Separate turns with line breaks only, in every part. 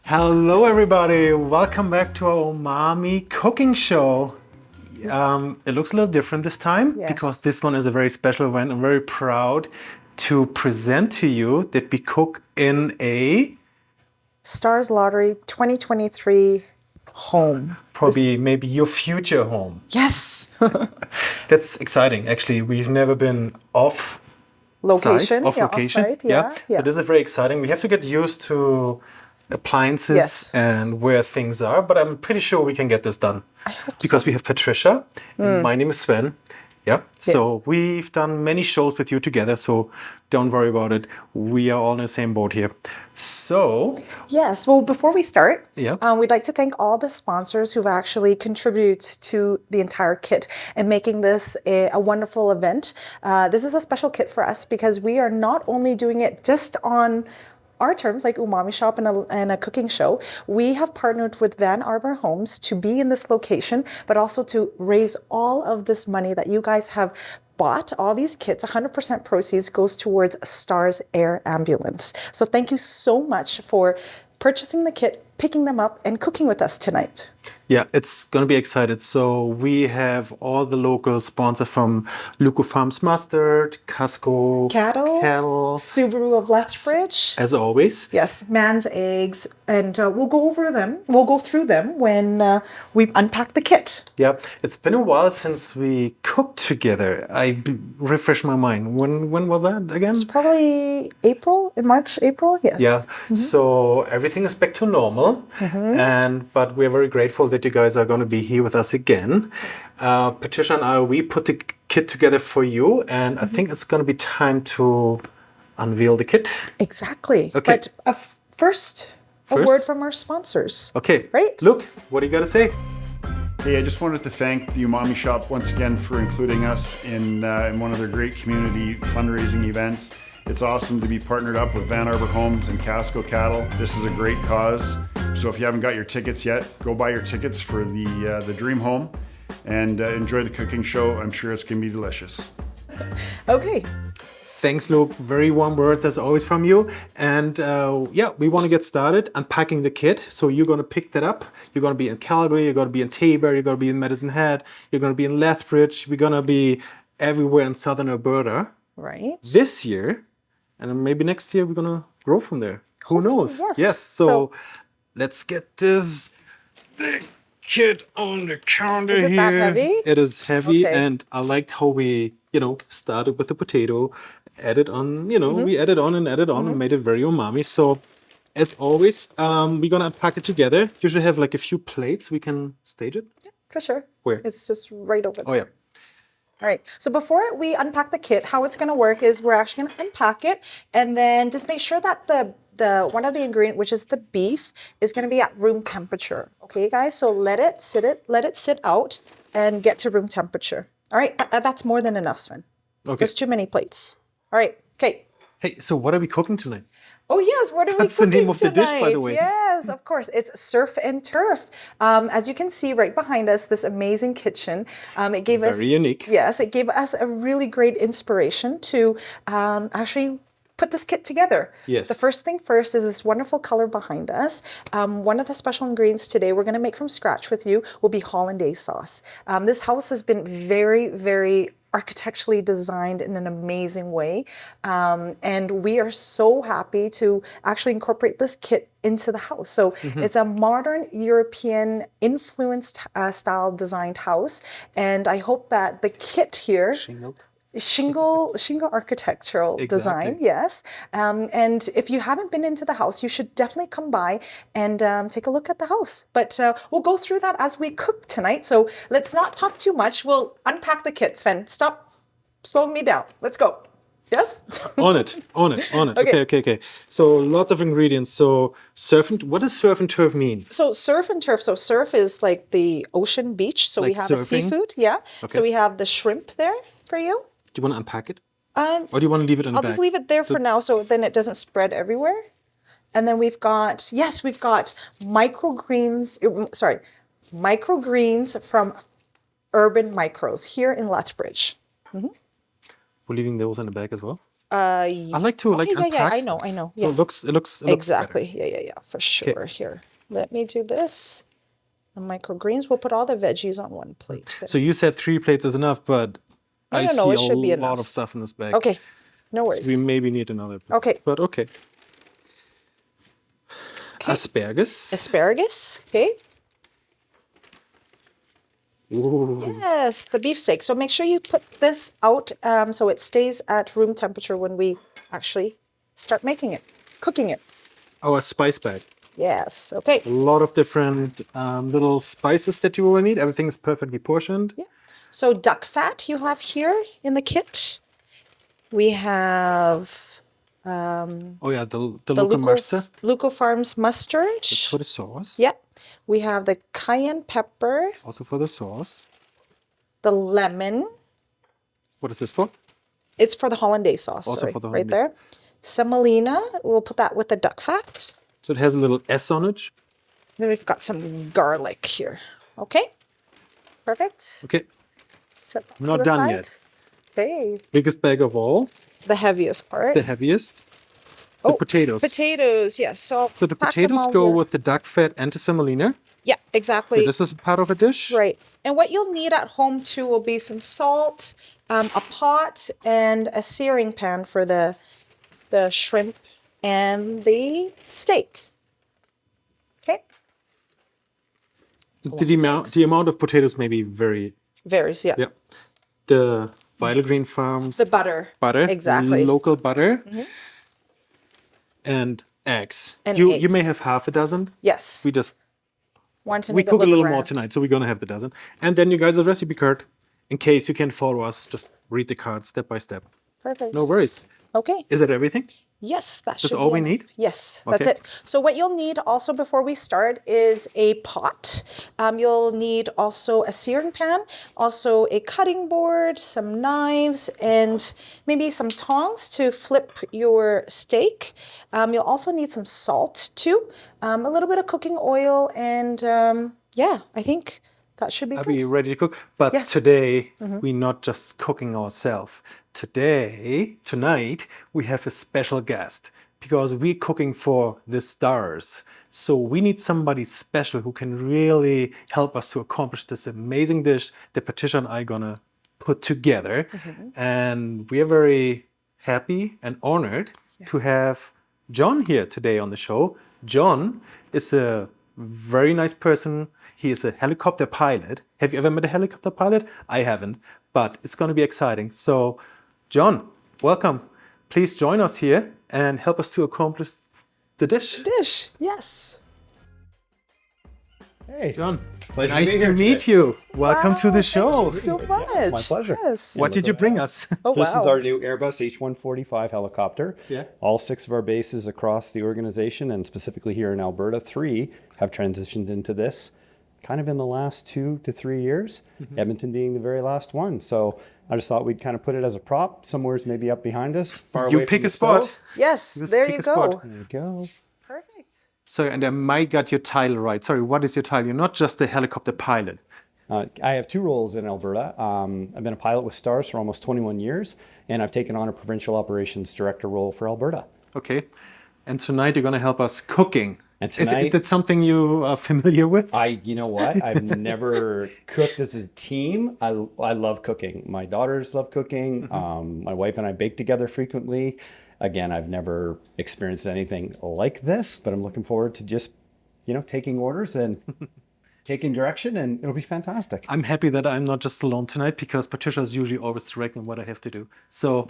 Hello, everybody. Welcome back to our Umami cooking show. It looks a little different this time because this one is a very special event. I'm very proud to present to you that we cook in a
Stars Lottery 2023 home.
Probably maybe your future home.
Yes.
That's exciting. Actually, we've never been off
Location.
location.
Yeah.
So this is very exciting. We have to get used to appliances and where things are, but I'm pretty sure we can get this done.
I hope
because we have Patricia and my name is Sven. So we've done many shows with you together, so don't worry about it. We are all in the same boat here. So
yes, well, before we start,
we'd
like to thank all the sponsors who've actually contributed to the entire kit and making this a wonderful event. This is a special kit for us because we are not only doing it just on our terms, like Umami Shop and a cooking show. We have partnered with Arbor Homes to be in this location, but also to raise all of this money that you guys have bought. All these kits, 100% proceeds goes towards Stars Air Ambulance. So thank you so much for purchasing the kit, picking them up, and cooking with us tonight.
Yeah, it's going to be excited. So we have all the local sponsors from Luco Farms Mustard, Casco Cattle,
Subaru of Lethbridge.
As always.
Yes, Man's Eggs. And we'll go over them. We'll go through them when we unpack the kit.
Yeah, it's been a while since we cooked together. Refresh my mind. When was that again?
It's probably March, April, yes.
Yeah, so everything is back to normal. But we're very grateful that you guys are going to be here with us again. Patricia and I, we put the kit together for you, and I think it's going to be time to unveil the kit.
Exactly.
Okay.
But first, a word from our sponsors.
Okay.
Right?
Luke, what do you got to say?
Hey, I just wanted to thank the Umami Shop once again for including us in one of their great community fundraising events. It's awesome to be partnered up with Arbor Homes and Casco Cattle. This is a great cause. So if you haven't got your tickets yet, go buy your tickets for the Dream Home and enjoy the cooking show. I'm sure it's going to be delicious.
Okay.
Thanks, Luke. Very warm words as always from you. And we want to get started unpacking the kit. So you're going to pick that up. You're going to be in Calgary. You're going to be in Taber. You're going to be in Medicine Hat. You're going to be in Lethbridge. We're going to be everywhere in southern Alberta.
Right.
This year. And maybe next year we're going to grow from there. Who knows? Yes. So let's get this big kit on the counter here.
Is it that heavy?
It is heavy. Okay. And I liked how we, started with the potato, added on, we added on and made it very umami. So as always, we're going to unpack it together. You should have like a few plates. We can stage it.
Yeah, for sure.
Where?
It's just right over there.
Oh, yeah.
All right, so before we unpack the kit, how it's going to work is we're actually going to unpack it and then just make sure that the one of the ingredient, which is the beef, is going to be at room temperature. Okay, guys, so let it sit out and get to room temperature. All right, that's more than enough, Sven. Okay. There's too many plates. All right, okay.
Hey, so what are we cooking tonight?
Oh yes, what are we cooking tonight?
That's the name of the dish, by the way.
Yes, of course. It's Surf and Turf. As you can see right behind us, this amazing kitchen. It gave us
very unique.
Yes, it gave us a really great inspiration to actually put this kit together.
Yes.
The first thing first is this wonderful color behind us. One of the special ingredients today we're going to make from scratch with you will be hollandaise sauce. This house has been very, very architecturally designed in an amazing way. And we are so happy to actually incorporate this kit into the house. So it's a modern European influenced style designed house. And I hope that the kit here... Shingle architectural design, yes. And if you haven't been into the house, you should definitely come by and take a look at the house. But we'll go through that as we cook tonight. So let's not talk too much. We'll unpack the kit. Sven, stop slowing me down. Let's go. Yes?
On it. Okay. So lots of ingredients. So what does surf and turf mean?
So surf and turf. So surf is like the ocean beach. So
like
we have
surfing?
The seafood. Yeah. Okay. So we have the shrimp there for you.
Do you want to unpack it? Or do you want to leave it in the
I'll
bag?
just leave it there for now so then it doesn't spread everywhere. And then we've got microgreens from Urban Micros here in Lethbridge.
We're leaving those in the bag as well? I like to
okay, yeah,
unpack
I
stuff.
know.
So
Yeah.
it looks
Exactly.
better.
Yeah, for sure. Here, let me do this. The microgreens. We'll put all the veggies on one plate.
So you said 3 plates is enough, but I
No,
see
it
a
should be
lot
enough.
of stuff in this bag.
Okay, no
So we
worries.
maybe need another plate.
Okay.
But okay. Asparagus.
Asparagus. Okay.
Ooh.
Yes, the beefsteak. So make sure you put this out so it stays at room temperature when we actually start making it, cooking it.
Oh, a spice bag.
Yes. Okay.
A lot of different little spices that you will need. Everything is perfectly portioned.
Yeah. So duck fat you have here in the kit. We have
Oh yeah, the local mustard.
Luco Farms mustard.
It's for the sauce.
Yeah. We have the cayenne pepper,
Also for the sauce.
the lemon.
What is this for?
It's for the hollandaise sauce.
Also
sorry,
for the
right
hollandaise.
there. Semolina. We'll put that with the duck fat.
So it has a little S on it.
Then we've got some garlic here. Okay. Perfect.
Okay,
Set that
I'm
to
not
the
done
side.
yet.
Okay.
Biggest bag of all,
The heaviest part.
the heaviest. The potatoes.
Potatoes. Yes. So,
So the
pack them
potatoes
all
go
here.
with the duck fat and the semolina.
Yeah, exactly.
This is part of a dish.
Right. And what you'll need at home too will be some salt, a pot, and a searing pan for the shrimp and the steak. Okay.
The amount of potatoes may be very,
Varies, yeah.
yeah. The Vital Green Farms.
The butter.
Butter.
Exactly.
Local butter. And eggs.
And
You
eggs.
may have half a dozen.
Yes.
We just
Want to
we
make it
cook a
look
little more
grand.
tonight, so we're gonna have the dozen. And then you guys a recipe card. In case you can't follow us, just read the card step by step.
Perfect.
No worries.
Okay.
Is that everything?
Yes, that should
That's all
be
we
enough.
need?
Yes, that's
Okay.
it. So what you'll need also before we start is a pot. You'll need also a searing pan, also a cutting board, some knives, and maybe some tongs to flip your steak. You'll also need some salt too, a little bit of cooking oil, and yeah, I think that should be
Are
good.
we ready to cook? But
Yes.
today, we're not just cooking ourselves. Tonight, we have a special guest because we're cooking for the stars. So we need somebody special who can really help us to accomplish this amazing dish that Patricia and I gonna put together. And we are very happy and honored to have John here today on the show. John is a very nice person. He is a helicopter pilot. Have you ever met a helicopter pilot? I haven't, but it's going to be exciting. So, John, welcome. Please join us here and help us to accomplish the dish.
Dish, yes.
Hey,
John,
pleasure
nice
to be
to
here
meet
today.
you. Welcome to the show.
Thank you so much.
my pleasure.
Yes.
What did you bring us?
Oh,
So this is
wow.
our new Airbus H145 helicopter.
Yeah.
All 6 of our bases across the organization, and specifically here in Alberta, 3 have transitioned into this kind of in the last 2 to 3 years, Edmonton being the very last one. So I just thought we'd kind of put it as a prop, somewhere's maybe up behind us, far
You
away
pick
from
a
the
spot.
stove.
Yes,
Just
there
pick
you
a spot.
go.
There you go.
Perfect.
So, and I might got your title right. Sorry, what is your title? You're not just a helicopter pilot.
I have 2 roles in Alberta. I've been a pilot with Stars for almost 21 years, and I've taken on a provincial operations director role for Alberta.
Okay. And tonight you're going to help us cooking.
And
Is
tonight-
that something you are familiar with?
You know what? I've never cooked as a team. I love cooking. My daughters love cooking. My wife and I bake together frequently. Again, I've never experienced anything like this, but I'm looking forward to just, taking orders and taking direction, and it'll be fantastic.
I'm happy that I'm not just alone tonight because Patricia is usually always directing what I have to do. So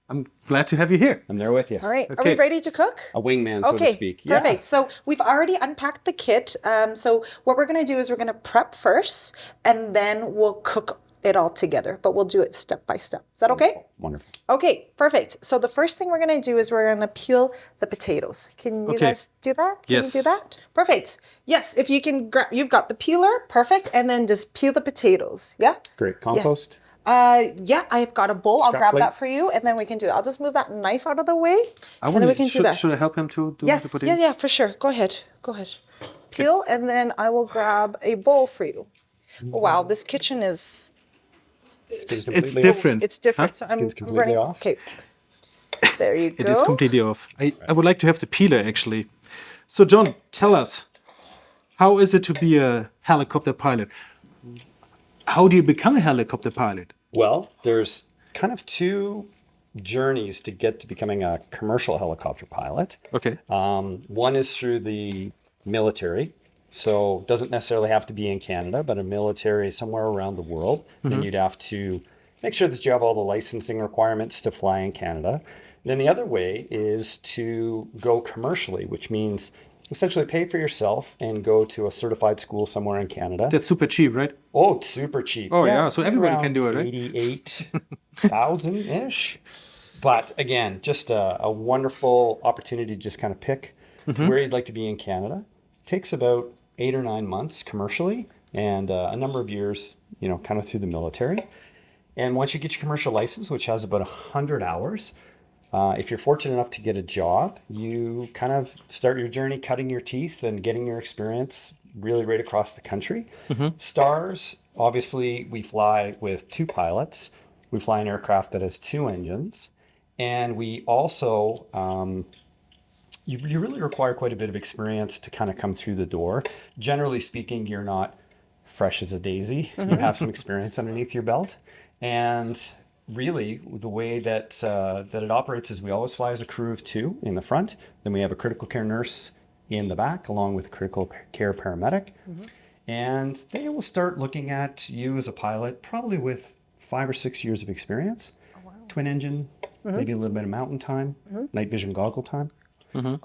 I'm glad to have you here.
I'm there with you.
All right. Are
Okay.
we ready to cook?
A wingman, so to speak. Yeah.
Perfect. So we've already unpacked the kit. So what we're going to do is we're going to prep first, and then we'll cook it all together. But we'll do it step by step. Is that okay?
Wonderful.
Okay, perfect. So the first thing we're going to do is we're going to peel the potatoes. Can you
Okay.
guys do that? Can
Yes.
you do that? Perfect. Yes, if you can grab, you've got the peeler. Perfect. And then just peel the potatoes. Yeah?
Great. Compost.
Yeah, I've got a bowl. I'll
Scrap
grab
plate.
that for you, and then we can do it. I'll just move that knife out of the way, and then we can do
should,
that.
should I help him to do the
Yes,
potatoes?
yeah, for sure. Go ahead. Go ahead. Peel, and then I will grab a bowl for you. Oh, wow, this kitchen is
Skin's
It's
completely
different.
it's different. So I'm
Skin's completely
running.
off.
Okay. There you go.
It is completely off. I would like to have the peeler actually. So John, tell us, how is it to be a helicopter pilot? How do you become a helicopter pilot?
Well, there's kind of two journeys to get to becoming a commercial helicopter pilot.
Okay.
One is through the military. So it doesn't necessarily have to be in Canada, but a military somewhere around the world. Then you'd have to make sure that you have all the licensing requirements to fly in Canada. Then the other way is to go commercially, which means essentially pay for yourself and go to a certified school somewhere in Canada.
That's super cheap, right?
Oh, it's super cheap.
Oh, yeah, so everybody can do it, right?
88,000-ish. But again, just a wonderful opportunity to just kind of pick where you'd like to be in Canada. Takes about 8 or 9 months commercially and a number of years, kind of through the military. And once you get your commercial license, which has about 100 hours, if you're fortunate enough to get a job, you kind of start your journey cutting your teeth and getting your experience really right across the country. Stars, obviously, we fly with 2 pilots. We fly an aircraft that has 2 engines. And we also, you really require quite a bit of experience to kind of come through the door. Generally speaking, you're not fresh as a daisy. You have some experience underneath your belt. And really, the way that it operates is we always fly as a crew of 2 in the front. Then we have a critical care nurse in the back, along with a critical care paramedic. And they will start looking at you as a pilot, probably with 5 or 6 years of experience. Twin engine, maybe a little bit of mountain time, night vision goggle time.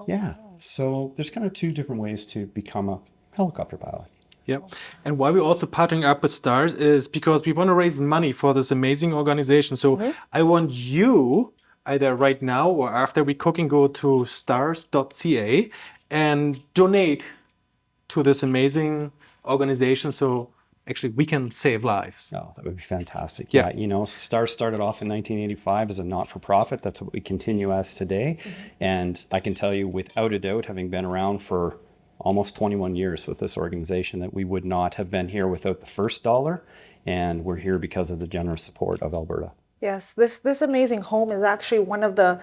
Yeah. So there's kind of 2 different ways to become a helicopter pilot.
Yeah. And why we're also partnering up with STARS is because we want to raise money for this amazing organization. So I want you, either right now or after we cooking, go to stars.ca and donate to this amazing organization. So actually we can save lives.
Oh, that would be fantastic.
Yeah.
STARS started off in 1985 as a not-for-profit. That's what we continue as today. And I can tell you without a doubt, having been around for almost 21 years with this organization, that we would not have been here without the first dollar, and we're here because of the generous support of Alberta.
Yes, this amazing home is actually one of the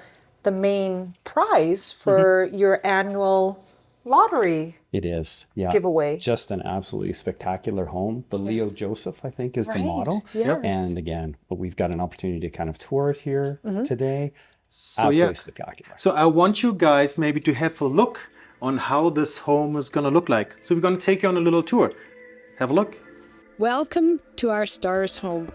main prize for your annual lottery.
It is, yeah.
Giveaway.
Just an absolutely spectacular home. The Leo Joseph, I think, is the model.
Yes.
And again, but we've got an opportunity to kind of tour it here today.
So
Absolutely spectacular.
So I want you guys maybe to have a look on how this home is going to look like. So we're going to take you on a little tour. Have a look.
Welcome to our STARS home.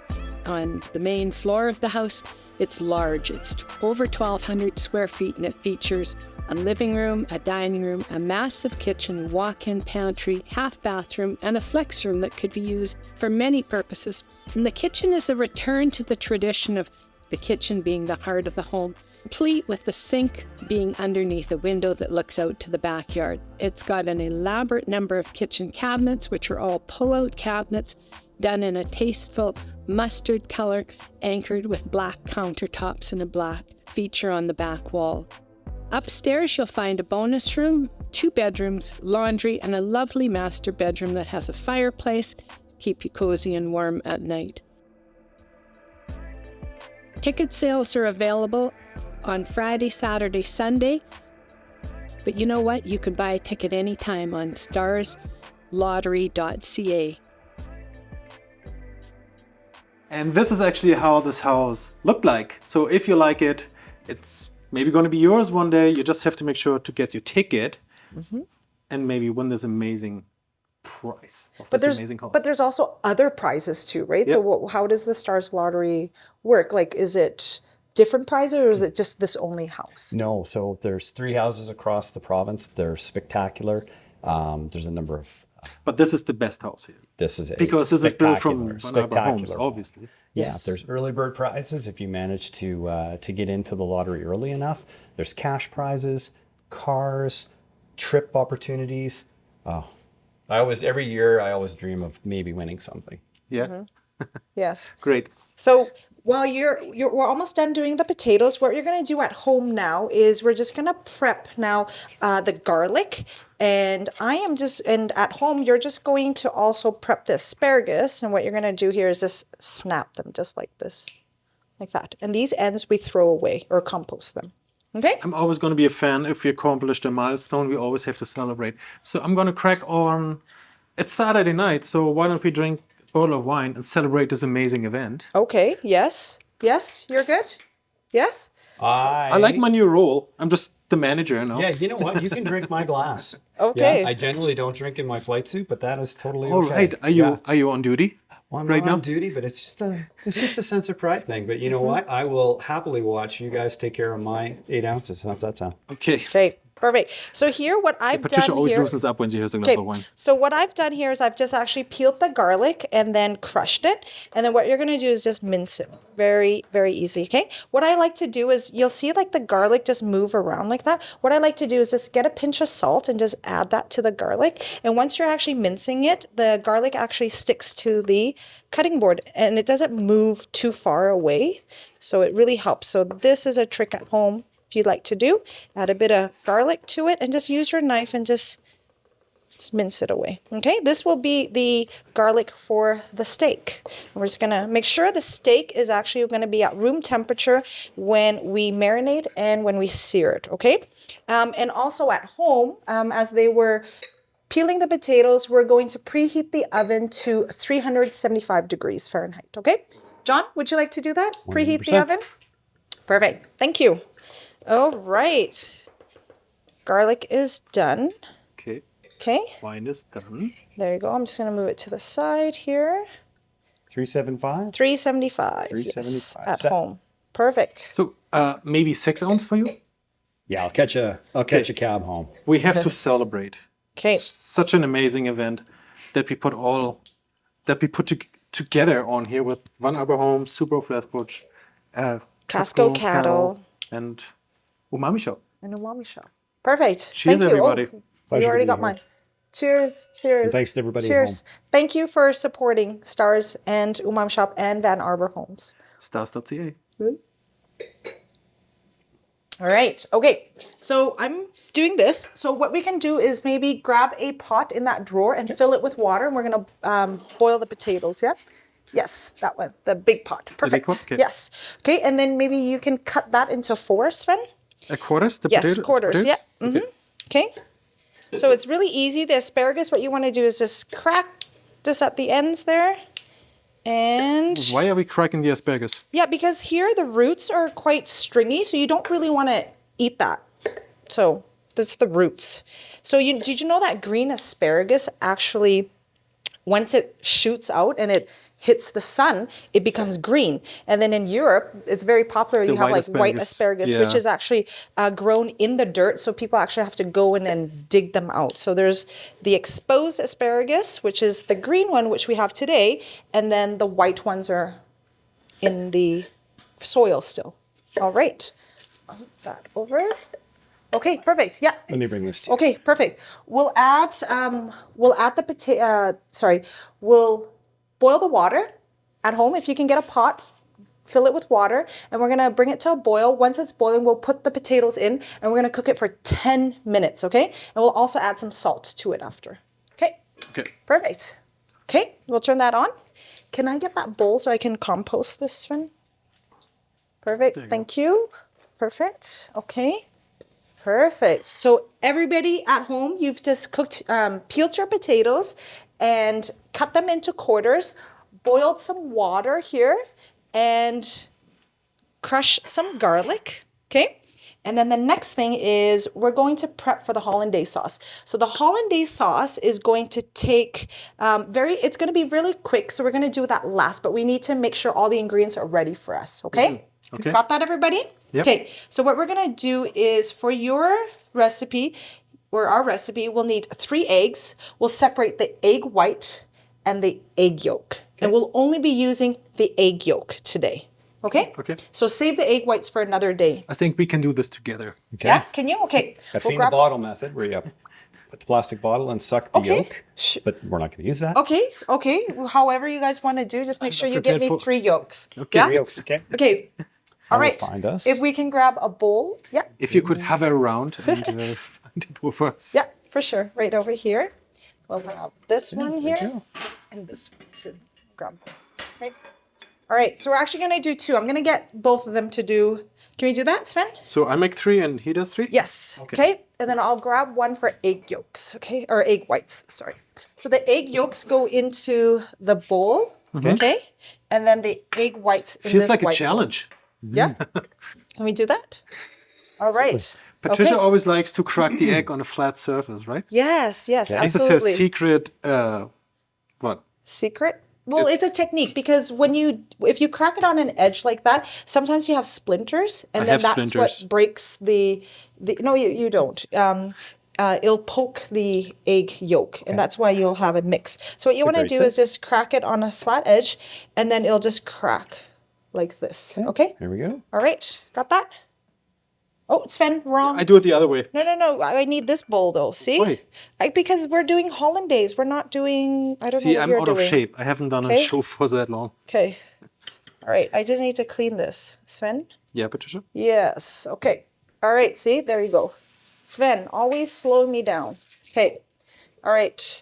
On the main floor of the house, it's large. It's over 1,200 square feet, and it features a living room, a dining room, a massive kitchen, walk-in pantry, half bathroom, and a flex room that could be used for many purposes. And the kitchen is a return to the tradition of the kitchen being the heart of the home, complete with the sink being underneath a window that looks out to the backyard. It's got an elaborate number of kitchen cabinets, which are all pull-out cabinets, done in a tasteful mustard color, anchored with black countertops and a black feature on the back wall. Upstairs, you'll find a bonus room, 2 bedrooms, laundry, and a lovely master bedroom that has a fireplace to keep you cozy and warm at night. Ticket sales are available on Friday, Saturday, Sunday. But you know what? You can buy a ticket anytime on starslottery.ca.
And this is actually how this house looked like. So if you like it, it's maybe going to be yours one day. You just have to make sure to get your ticket and maybe win this amazing prize of this amazing house.
But there's also other prizes too, right?
Yep.
So how does the Stars Lottery work? Like, is it different prizes or is it just this only house?
No, so there's 3 houses across the province. They're spectacular. There's a number of...
But this is the best house here.
This is it.
Because this is built from
Spectacular
homes,
home.
obviously.
Yeah, there's early bird prizes if you manage to get into the lottery early enough. There's cash prizes, cars, trip opportunities. Oh, every year I always dream of maybe winning something.
Yeah.
Yes.
Great.
So while we're almost done doing the potatoes, what you're going to do at home now is we're just going to prep now the garlic. And at home, you're just going to also prep the asparagus. And what you're going to do here is just snap them just like this. like that. And these ends we throw away or compost them. Okay?
I'm always going to be a fan if we accomplished a milestone. We always have to celebrate. So I'm going to crack on. It's Saturday night, so why don't we drink a bottle of wine and celebrate this amazing event?
Okay, yes. Yes, you're good? Yes?
I like my new role. I'm just the manager, you know?
Yeah, you know what? You can drink my glass.
Okay.
Yeah, I generally don't drink in my flight suit, but that is totally
All
okay.
right. Are you on duty?
Well, I'm
right
not
now?
on duty, but it's just a sense of pride thing. But you know what? I will happily watch you guys take care of my 8 ounces. How's that sound?
Okay.
Okay, perfect. So here, what I've
Patricia
done
always
here...
loosens up when she hears a glass
Okay,
of wine.
so what I've done here is I've just actually peeled the garlic and then crushed it. And then what you're going to do is just mince it. Very, very easy, okay? What I like to do is, you'll see like the garlic just move around like that. What I like to do is just get a pinch of salt and just add that to the garlic. And once you're actually mincing it, the garlic actually sticks to the cutting board and it doesn't move too far away. So it really helps. So this is a trick at home if you'd like to do. Add a bit of garlic to it and just use your knife and just mince it away. Okay, this will be the garlic for the steak. We're just gonna make sure the steak is actually gonna be at room temperature when we marinate and when we sear it, okay? And also at home, as they were peeling the potatoes, we're going to preheat the oven to 375 degrees Fahrenheit, okay? John, would you like to do that? Preheat the
100%.
oven? Perfect, thank you. All right, garlic is done.
Okay.
Okay,
Wine is done.
there you go. I'm just going to move it to the side here.
375?
375. Yes,
375.
at
Set.
home. Perfect.
So maybe 6 ounce for you?
Yeah, I'll catch a cab home.
We have to celebrate.
Okay.
Such an amazing event that we put together on here with Van Arbor Homes, Super of Lethbridge,
Casco Cattle,
and Umami Shop.
and Umami Shop. Perfect.
Cheers,
Thank you.
everybody.
Oh,
Pleasure
you
to
already
be
got
here.
mine. Cheers. Cheers.
And thanks to everybody at
Cheers.
home.
Thank you for supporting Stars and Umami Shop and Van Arbor Homes.
Stars.ca.
All right. Okay. So I'm doing this. So what we can do is maybe grab a pot in that drawer and fill it with water, and we're gonna boil the potatoes. Yeah. Yes, that one, the big pot. Perfect.
pot? Okay.
Yes. Okay, and then maybe you can cut that into 4, Sven.
Quarters? The
Yes, quarters.
potatoes?
Yeah. Mm-hmm. Okay. So it's really easy. The asparagus, what you want to do is just crack this at the ends there. And
Why are we cracking the asparagus?
yeah, because here the roots are quite stringy, so you don't really want to eat that. So that's the roots. So did you know that green asparagus actually, once it shoots out and it hits the sun, it becomes green. And then in Europe, it's very popular. You have
white
like white
asparagus.
asparagus, which
Yeah.
is actually grown in the dirt. So people actually have to go in and dig them out. So there's the exposed asparagus, which is the green one, which we have today. And then the white ones are in the soil still. All right. Move that over. Okay, perfect. Yeah.
Let me bring this to you.
Okay, perfect. We'll add the potato. We'll boil the water at home. If you can get a pot, fill it with water, and we're gonna bring it to a boil. Once it's boiling, we'll put the potatoes in, and we're gonna cook it for 10 minutes. Okay, and we'll also add some salt to it after. Okay.
Okay.
Perfect. Okay, we'll turn that on. Can I get that bowl so I can compost this, Sven? Perfect. Thank you. Perfect. Okay. Perfect. So everybody at home, you've just peeled your potatoes and cut them into quarters, boiled some water here, and crush some garlic, okay? And then the next thing is we're going to prep for the hollandaise sauce. So the hollandaise sauce is going to take it's going to be really quick, so we're going to do that last, but we need to make sure all the ingredients are ready for us, okay?
Okay.
Got that, everybody?
Yep.
Okay, so what we're going to do is for your recipe, or our recipe, we'll need 3 eggs. We'll separate the egg white and the egg yolk. And we'll only be using the egg yolk today. Okay?
Okay.
So save the egg whites for another day.
I think we can do this together.
Okay.
Yeah? Can you? Okay.
I've
We'll
seen
grab-
the bottle method where you put the plastic bottle and suck the
Okay.
yolk, but we're not going to use that.
Okay. However you guys want to do, just make sure you get
prepared
me
for-
3 yolks.
Okay.
Yeah?
Three yolks, okay?
Okay. All
will
right.
find us.
If we can grab a bowl. Yeah.
If you could hover around and find it for us.
Yeah, for sure. Right over here. We'll grab this one here
go.
and this one too. Grab. Okay. All right, so we're actually gonna do 2. I'm gonna get both of them to do. Can we do that, Sven?
So I make 3 and he does 3?
Yes.
Okay.
Okay. And then I'll grab one for egg yolks. Okay. Or egg whites. Sorry. So the egg yolks go into the bowl. Okay. And then the egg whites in
Feels
this
like a
white
challenge.
bowl. Yeah. Can we do that? All right.
Patricia
Okay.
always likes to crack the egg on a flat surface, right?
Yes. Yes.
This is
Absolutely.
her secret, what?
Secret? Well, it's a technique because if you crack it on an edge like that, sometimes you have splinters, and
I
then
have
that's
splinters.
what breaks the. No, you don't. It'll poke the egg yolk, and that's why you'll have a mix. So what you want to
great
do
tip.
is just crack it on a flat edge, and then it'll just crack like this. Okay.
Here we go.
All right. Got that? Oh, Sven, wrong.
I do it the other way.
No. I need this bowl though. See?
Why?
Because we're doing hollandaise. We're not doing. I don't
See,
know what
I'm
you're
out
doing.
of shape. I haven't done a
Okay.
show for that long.
Okay. All right. I just need to clean this. Sven?
Yeah, Patricia?
Yes. Okay. All right. See? There you go. Sven, always slow me down. Okay. All right.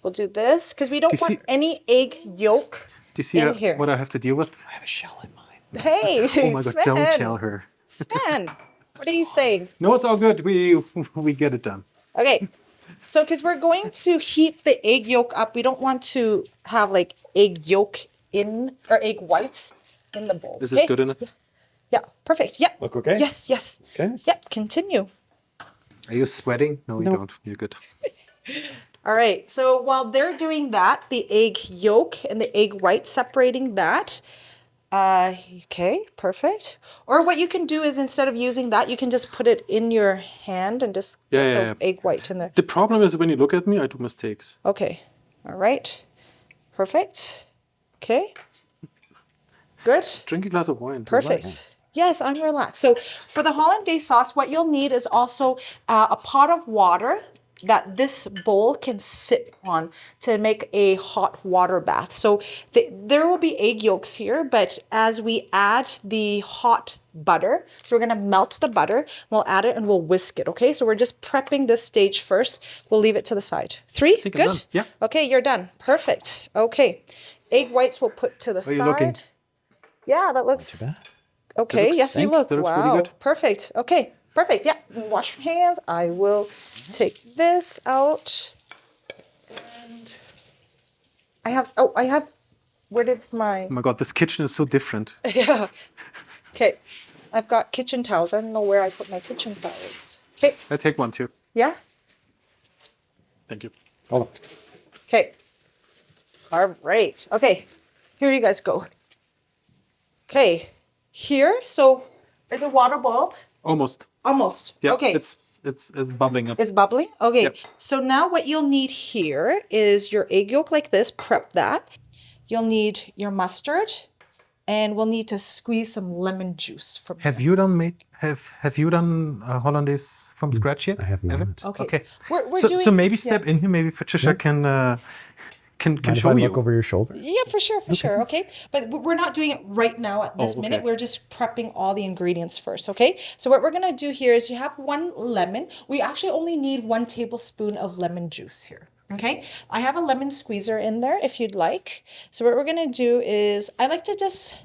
We'll do this because we don't
Do you
want
see-
any egg yolk
Do you see
in here.
what I have to deal with?
I have a shell in mine.
Hey,
Oh my God,
Sven.
don't tell her.
Sven, what are you saying?
No, it's all good. We get it done.
Okay. So, because we're going to heat the egg yolk up, we don't want to have like egg yolk or egg whites in the bowl.
Is
okay?
it good enough?
Yeah. Perfect. Yeah.
Look okay?
Yes. Yes.
Okay.
Yep. Continue.
Are you sweating? No, you
No.
don't. You're good.
All right. So while they're doing that, the egg yolk and the egg white, separating that. Okay, perfect. Or what you can do is instead of using that, you can just put it in your hand and just
Yeah,
put
yeah,
the egg white in there.
The problem is when you look at me, I do mistakes.
Okay. All right. Perfect. Okay. Good.
Drink a glass of wine.
Perfect. Yes, I'm relaxed. So for the hollandaise sauce, what you'll need is also a pot of water that this bowl can sit on to make a hot water bath. So there will be egg yolks here, but as we add the hot butter, so we're gonna melt the butter, we'll add it and we'll whisk it, okay? So we're just prepping this stage first. We'll leave it to the side. 3,
think I'm
good?
done. Yeah.
Okay, you're done. Perfect. Okay. Egg whites we'll put to the
How are you
side.
looking?
Yeah, that looks okay.
looks-
Yes, you look.
that looks
wow.
really good.
Perfect. Okay. Perfect. Yeah. Wash your hands. I will take this out. And I have. Where did my?
Oh my God, this kitchen is so different.
Yeah. Okay. I've got kitchen towels. I don't know where I put my kitchen towels. Okay.
I take one too.
Yeah.
Thank you.
Hold on.
Okay. All right. Okay. Here you guys go. Okay. Here. So is the water boiled?
Almost.
Almost.
Yeah.
Okay.
It's bubbling up.
It's bubbling? Okay.
Yep.
So now what you'll need here is your egg yolk like this. Prep that. You'll need your mustard. And we'll need to squeeze some lemon juice from
Have you done hollandaise from scratch yet?
I have not.
Okay.
Okay.
We're
so,
doing,
so maybe step in here. Maybe Patricia can
Mind if
show
I
you.
look over your shoulder?
Yeah, for sure. Okay. But we're not doing it right now at this
Oh, okay.
minute. We're just prepping all the ingredients first. Okay. So what we're going to do here is you have 1 lemon. We actually only need 1 tablespoon of lemon juice here. Okay. I have a lemon squeezer in there if you'd like. So what we're going to do is I like to just,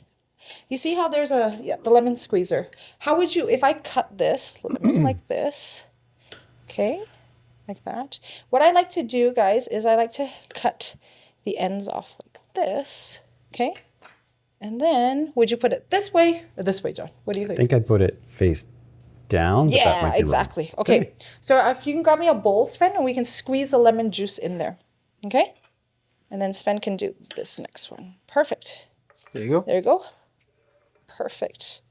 you see how there's the lemon squeezer. How would you, if I cut this lemon like this, okay, like that. What I like to do, guys, is I like to cut the ends off like this, okay? And then, would you put it this way or this way, John? What do you
I
think?
think I'd put it face down. But that
Yeah,
might be
exactly. Okay. So if you can grab me a bowl, Sven, and we can squeeze the lemon juice in there, okay? And then Sven can do this next one. Perfect.
There you go.
There you go. Perfect.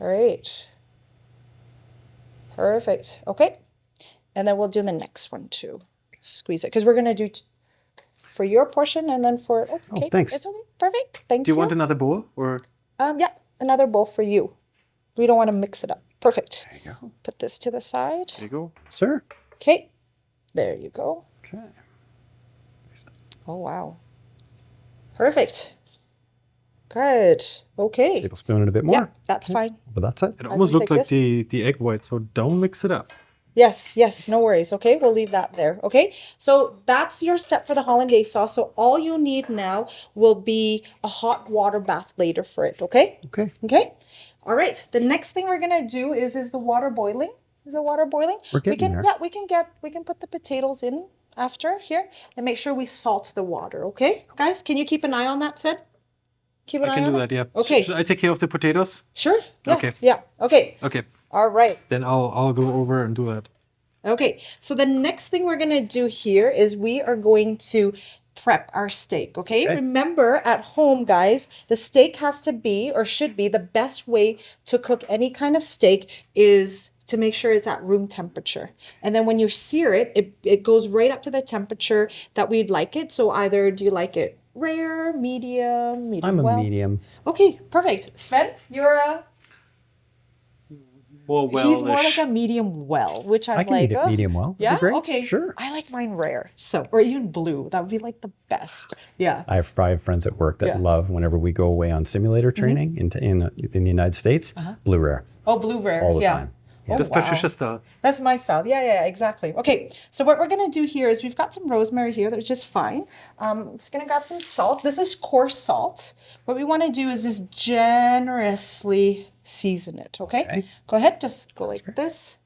All right. Perfect. Okay. And then we'll do the next one too. Squeeze it. Because we're going to do for your portion and then for... Okay.
thanks.
It's okay. Perfect. Thank
Do
you.
you want another bowl or?
Yeah. Another bowl for you. We don't want to mix it up. Perfect.
There you go.
Put this to the side.
There you go.
Sir.
Okay. There you go.
Okay.
Oh, wow. Perfect. Good. Okay.
Tablespoon and a bit more.
Yeah, that's fine.
But that's it.
It almost
will
looked
take
like the egg white, so don't mix it up.
Yes, no worries. Okay, we'll leave that there. Okay, so that's your step for the hollandaise sauce. So all you need now will be a hot water bath later for it. Okay.
Okay.
Okay. All right. The next thing we're gonna do is the water boiling? Is the water boiling?
We're getting there.
Yeah, we can put the potatoes in after here and make sure we salt the water. Okay, guys, can you keep an eye on that, Sid? Keep an
I
eye
can
on
do
it?
that, yeah.
Okay.
Should I take care of the potatoes?
Sure. Yeah.
Okay.
Yeah. Okay.
Okay.
All right.
Then I'll go over and do that.
Okay, so the next thing we're gonna do here is we are going to prep our steak, okay? Remember at home, guys, the steak has to be or should be the best way to cook any kind of steak is to make sure it's at room temperature. And then when you sear it, it goes right up to the temperature that we'd like it. So either do you like it rare, medium
I'm a
well?
medium.
Okay, perfect. Sven, you're a...
More
He's more
well-ish.
like a medium well, which I'm
I can
like,
eat it medium well. It'd be
Yeah,
great.
okay,
Sure.
I like mine rare, so or even blue. That would be like the best. Yeah.
I have friends at work that
Yeah.
love whenever we go away on simulator training in the United States, blue rare
Oh, blue rare.
all the
yeah.
time.
Oh,
That's
wow.
Patricia's style.
That's my style. Yeah, exactly. Okay, so what we're gonna do here is we've got some rosemary here, that's just fine. Just gonna grab some salt. This is coarse salt. What we wanna do is just generously season it, okay? Go ahead, just go like this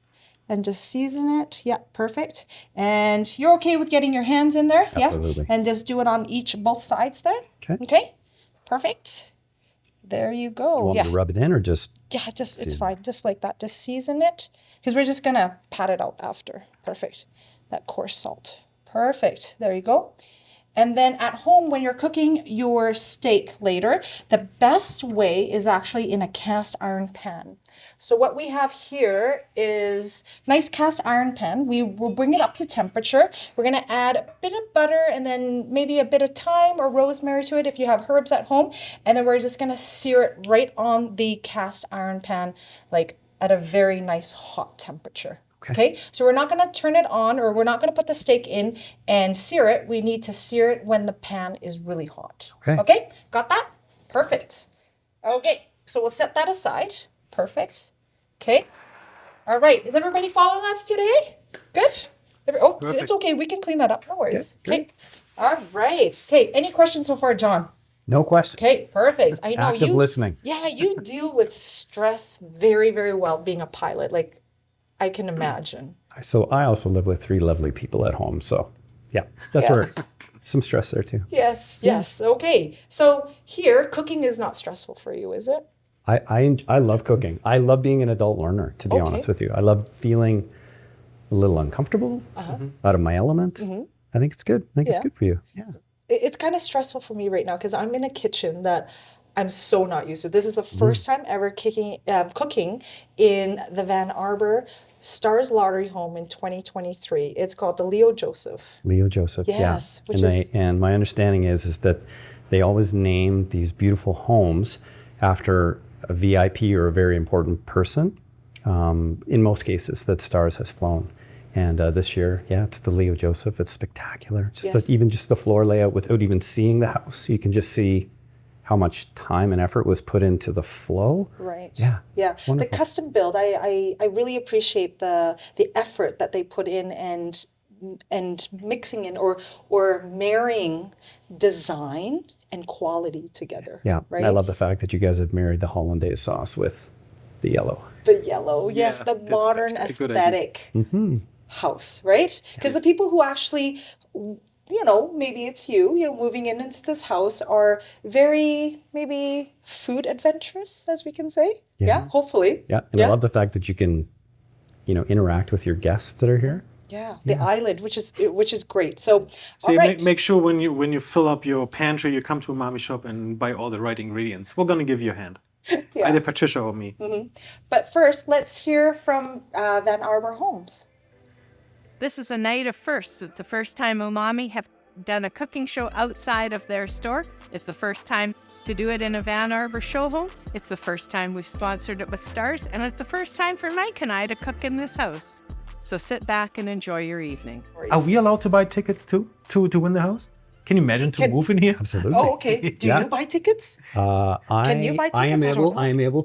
and just season it. Yeah, perfect. And you're okay with getting your hands in there?
Absolutely.
Yeah, and just do it on both sides there. Okay, perfect. There you go.
You want
yeah.
me to rub it in or just?
Yeah, it's fine. Just like that. Just season it. Because we're just going to pat it out after. Perfect. That coarse salt. Perfect. There you go. And then at home, when you're cooking your steak later, the best way is actually in a cast iron pan. So what we have here is nice cast iron pan. We will bring it up to temperature. We're going to add a bit of butter and then maybe a bit of thyme or rosemary to it if you have herbs at home. And then we're just going to sear it right on the cast iron pan, like at a very nice hot temperature. Okay, so we're not going to turn it on or we're not going to put the steak in and sear it. We need to sear it when the pan is really hot. Okay, got that? Perfect. Okay, so we'll set that aside. Perfect. Okay. All right. Is everybody following us today? Good? It's okay. We can clean that up. No worries. Okay. All right. Okay. Any questions so far, John?
No question.
Okay. Perfect. I know
Active listening.
Yeah, you deal with stress very, very well being a pilot. Like, I can imagine.
So I also live with 3 lovely people at home. So yeah, that's where some stress there too.
Yes. Okay. So here, cooking is not stressful for you, is it?
I love cooking. I love being an adult learner, to be honest with you. I love feeling a little uncomfortable, out of my element. I think it's good. I think it's good for you. Yeah.
It's kind of stressful for me right now because I'm in a kitchen that I'm so not used to. This is the first time ever cooking in the Van Arbor Stars Lottery Home in 2023. It's called the Leo Joseph.
Leo Joseph.
Yes.
Yeah. And my understanding is that they always name these beautiful homes after a VIP or a very important person. In most cases, that Stars has flown. And this year, it's the Leo Joseph. It's spectacular. Even just the floor layout without even seeing the house, you can just see how much time and effort was put into the flow.
Right.
Yeah.
The custom build, I really appreciate the effort that they put in and mixing in or marrying design and quality together.
Yeah.
Right.
I love the fact that you guys have married the hollandaise sauce with the yellow.
The yellow, yes, the modern aesthetic house, right? Because the people who actually, maybe it's you, moving into this house are very, maybe food adventurous, as we can say. Yeah, hopefully.
Yeah, and I love the fact that you can, interact with your guests that are here.
Yeah, the island, which is great. So all
you
right.
make sure when you fill up your pantry, you come to Umami shop and buy all the right ingredients. We're gonna give you a hand. Either Patricia or me.
But first, let's hear from Van Arbor Homes.
This is a night of firsts. It's the first time Umami have done a cooking show outside of their store. It's the first time to do it in a Van Arbor show home. It's the first time we've sponsored it with Stars, and it's the first time for Mike and I to cook in this house. So sit back and enjoy your evening.
Are we allowed to buy tickets too to win the house? Can you imagine to move in here?
Absolutely.
Oh, okay. Do you buy tickets? Can you buy tickets?
I am
I don't know.
I am able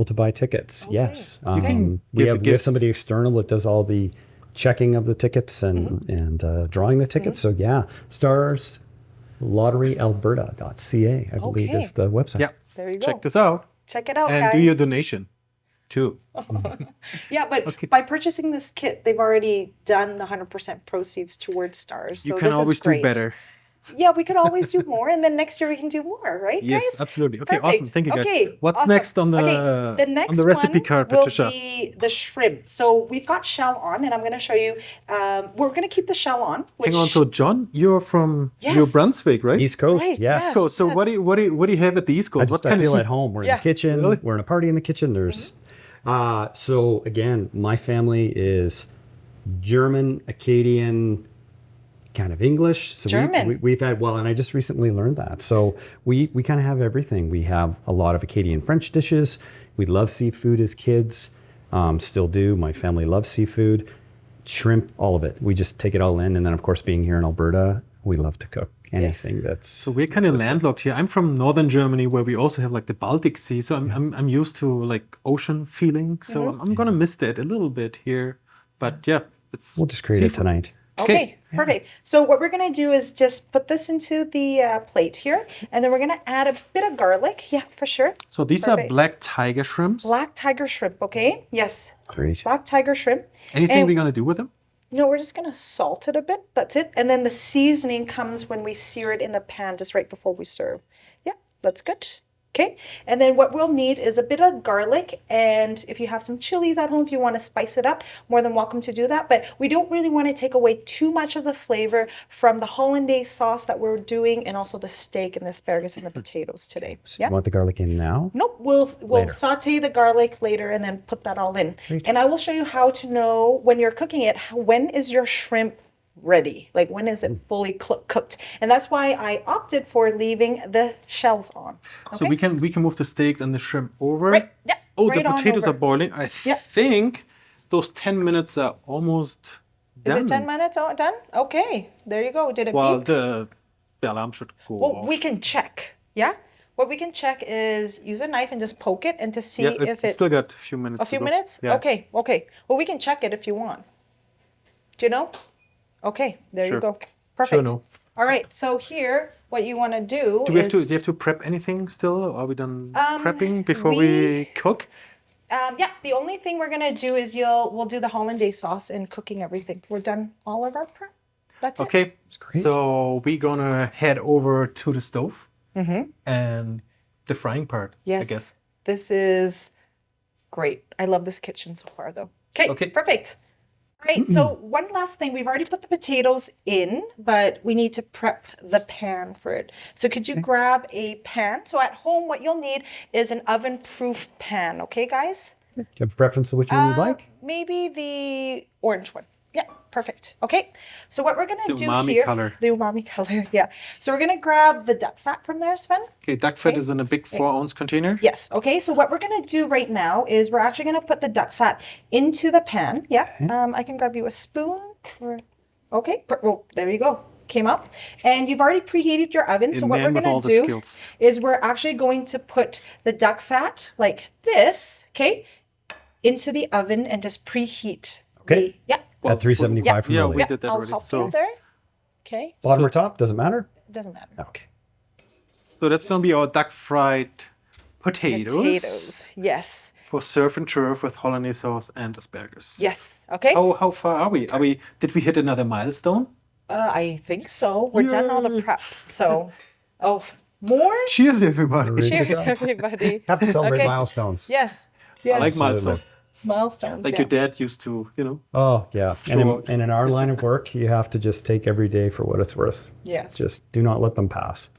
to buy tickets. Yes.
You can
we
give a
have somebody external that does all the checking of the tickets and drawing the tickets. So yeah, Stars lotteryalberta.ca, I believe is the website.
Yeah.
There you go.
Check this out.
Check it out,
And
guys.
do your donation too.
Yeah, but by purchasing this kit, they've already done the 100% proceeds towards Stars. So
You can
this
always
is great.
do better.
Yeah, we could always do more, and then next year we can do more, right,
Yes,
guys?
absolutely. Okay,
Perfect.
awesome. Thank you, guys.
Okay,
What's
awesome.
next on the
the next
on the recipe
one
card,
will
Patricia?
be the shrimp. So we've got shell on, and I'm going to show you. We're going to keep the shell on. Which,
Hang on. So, John, you're from
Yes.
New Brunswick, right?
East Coast,
Right,
yes.
So, what do you have at the East Coast?
I feel
of
at home. We're in
Yeah.
the kitchen.
Really?
We're in a party in the kitchen. There's so again, my family is German, Acadian, kind of English. So
German.
we've had and I just recently learned that. So we kind of have everything. We have a lot of Acadian French dishes. We love seafood as kids. Still do. My family loves seafood, shrimp, all of it. We just take it all in, and then of course, being here in Alberta, we love to cook anything that's.
So we're kind of landlocked here. I'm from northern Germany, where we also have like the Baltic Sea. So I'm used to like ocean feeling. So I'm gonna miss that a little bit here. But yeah, it's
We'll just create it
seafood.
tonight.
Okay, perfect. So what we're going to do is just put this into the plate here, and then we're going to add a bit of garlic. Yeah, for sure.
So these
Perfect.
are black tiger shrimps.
Black tiger shrimp, okay? Yes.
Great.
Black tiger shrimp.
Anything
And-
we're gonna do with them?
No, we're just going to salt it a bit. That's it. And then the seasoning comes when we sear it in the pan just right before we serve. Yeah, that's good. Okay. And then what we'll need is a bit of garlic. And if you have some chilies at home, if you want to spice it up, more than welcome to do that. But we don't really want to take away too much of the flavor from the hollandaise sauce that we're doing, and also the steak and the asparagus and the potatoes today. Yeah.
You want the garlic in now?
Nope, we'll
Later.
saute the garlic later and then put that all in. And I will show you how to know when you're cooking it, when is your shrimp ready? Like when is it fully cooked? And that's why I opted for leaving the shells on. Okay?
So we can move the steaks and the shrimp over.
Right, yeah,
Oh,
right
the
on
potatoes
over.
are boiling. I think those 10 minutes are almost done.
Is it 10 minutes done? Okay, there you go. Did it
Well,
beep?
the alarm should go
Well,
off.
we can check. Yeah? What we can check is use a knife and just poke it and to see
Yeah,
if
it's still got a few minutes.
A
to
few
go.
minutes?
Yeah.
Okay. Well, we can check it if you want. Do you know? Okay, there
Sure.
you go. Perfect.
no.
All right, so here, what you want to do
Do we have
is...
to? Do you have to prep anything still? Or are we done prepping before we
we-
cook?
Yeah, the only thing we're going to do is we'll do the hollandaise sauce and cooking everything. We're done all of our prep. That's it.
Okay. So we're gonna head over to the stove and the frying part.
Yes.
I guess.
This is great. I love this kitchen so far, though. Okay, perfect. All right, so one last thing. We've already put the potatoes in, but we need to prep the pan for it. So could you grab a pan? So at home, what you'll need is an oven-proof pan. Okay, guys?
Do you have a preference of which one you like?
Maybe the orange one. Yeah, perfect. Okay, so what we're going to
The
do
umami
here...
color.
The umami color, yeah. So we're going to grab the duck fat from there, Sven.
Okay, duck fat is in a big 4-ounce container.
Yes. Okay. So what we're going to do right now is we're actually going to put the duck fat into the pan. Yeah. I can grab you a spoon. Okay. Oh, there you go. Came up. And you've already preheated your oven. So
A
what
man
we're
with all
going to
the
do
skills.
is we're actually going to put the duck fat like this, okay, into the oven and just preheat.
Okay.
Yeah.
At 375 from
yeah,
earlier.
we did that
I'll
already.
help
So,
you there. Okay.
Bottom or top, doesn't matter?
It doesn't matter.
Okay.
so that's gonna be our duck fried potatoes.
Yes.
For surf and turf with hollandaise sauce and asparagus.
Yes. Okay.
How far are we? Did we hit another milestone?
I think so. We're done all the prep. So, more?
Cheers, everybody.
Cheers, everybody.
Have to celebrate
Okay.
milestones.
Yes.
I like
Absolutely.
milestones.
Milestones.
Like
yeah.
your dad used to,
Oh, yeah.
Sure.
And in our line of work, you have to just take every day for what it's worth.
Yes.
Just do not let them pass.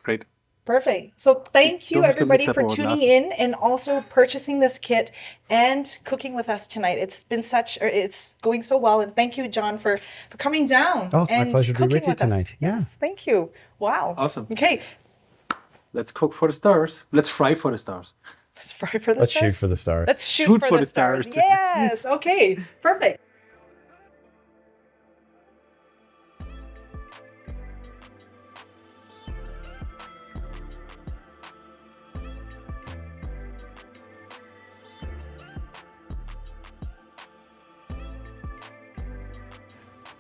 Great.
Perfect. So thank you
Don't have to
everybody
mix up
for
our
tuning
glasses.
in and also purchasing this kit and cooking with us tonight. It's going so well, and thank you, John, for coming down.
Oh, it's my
and
pleasure to be
cooking
with you
us.
tonight. Yeah.
Yes, thank you. Wow.
Awesome.
Okay.
Let's cook for the stars. Let's fry for the stars.
Let's fry for the
Let's
stars.
shoot for the stars.
Let's shoot for the stars. Yes. Okay. Perfect.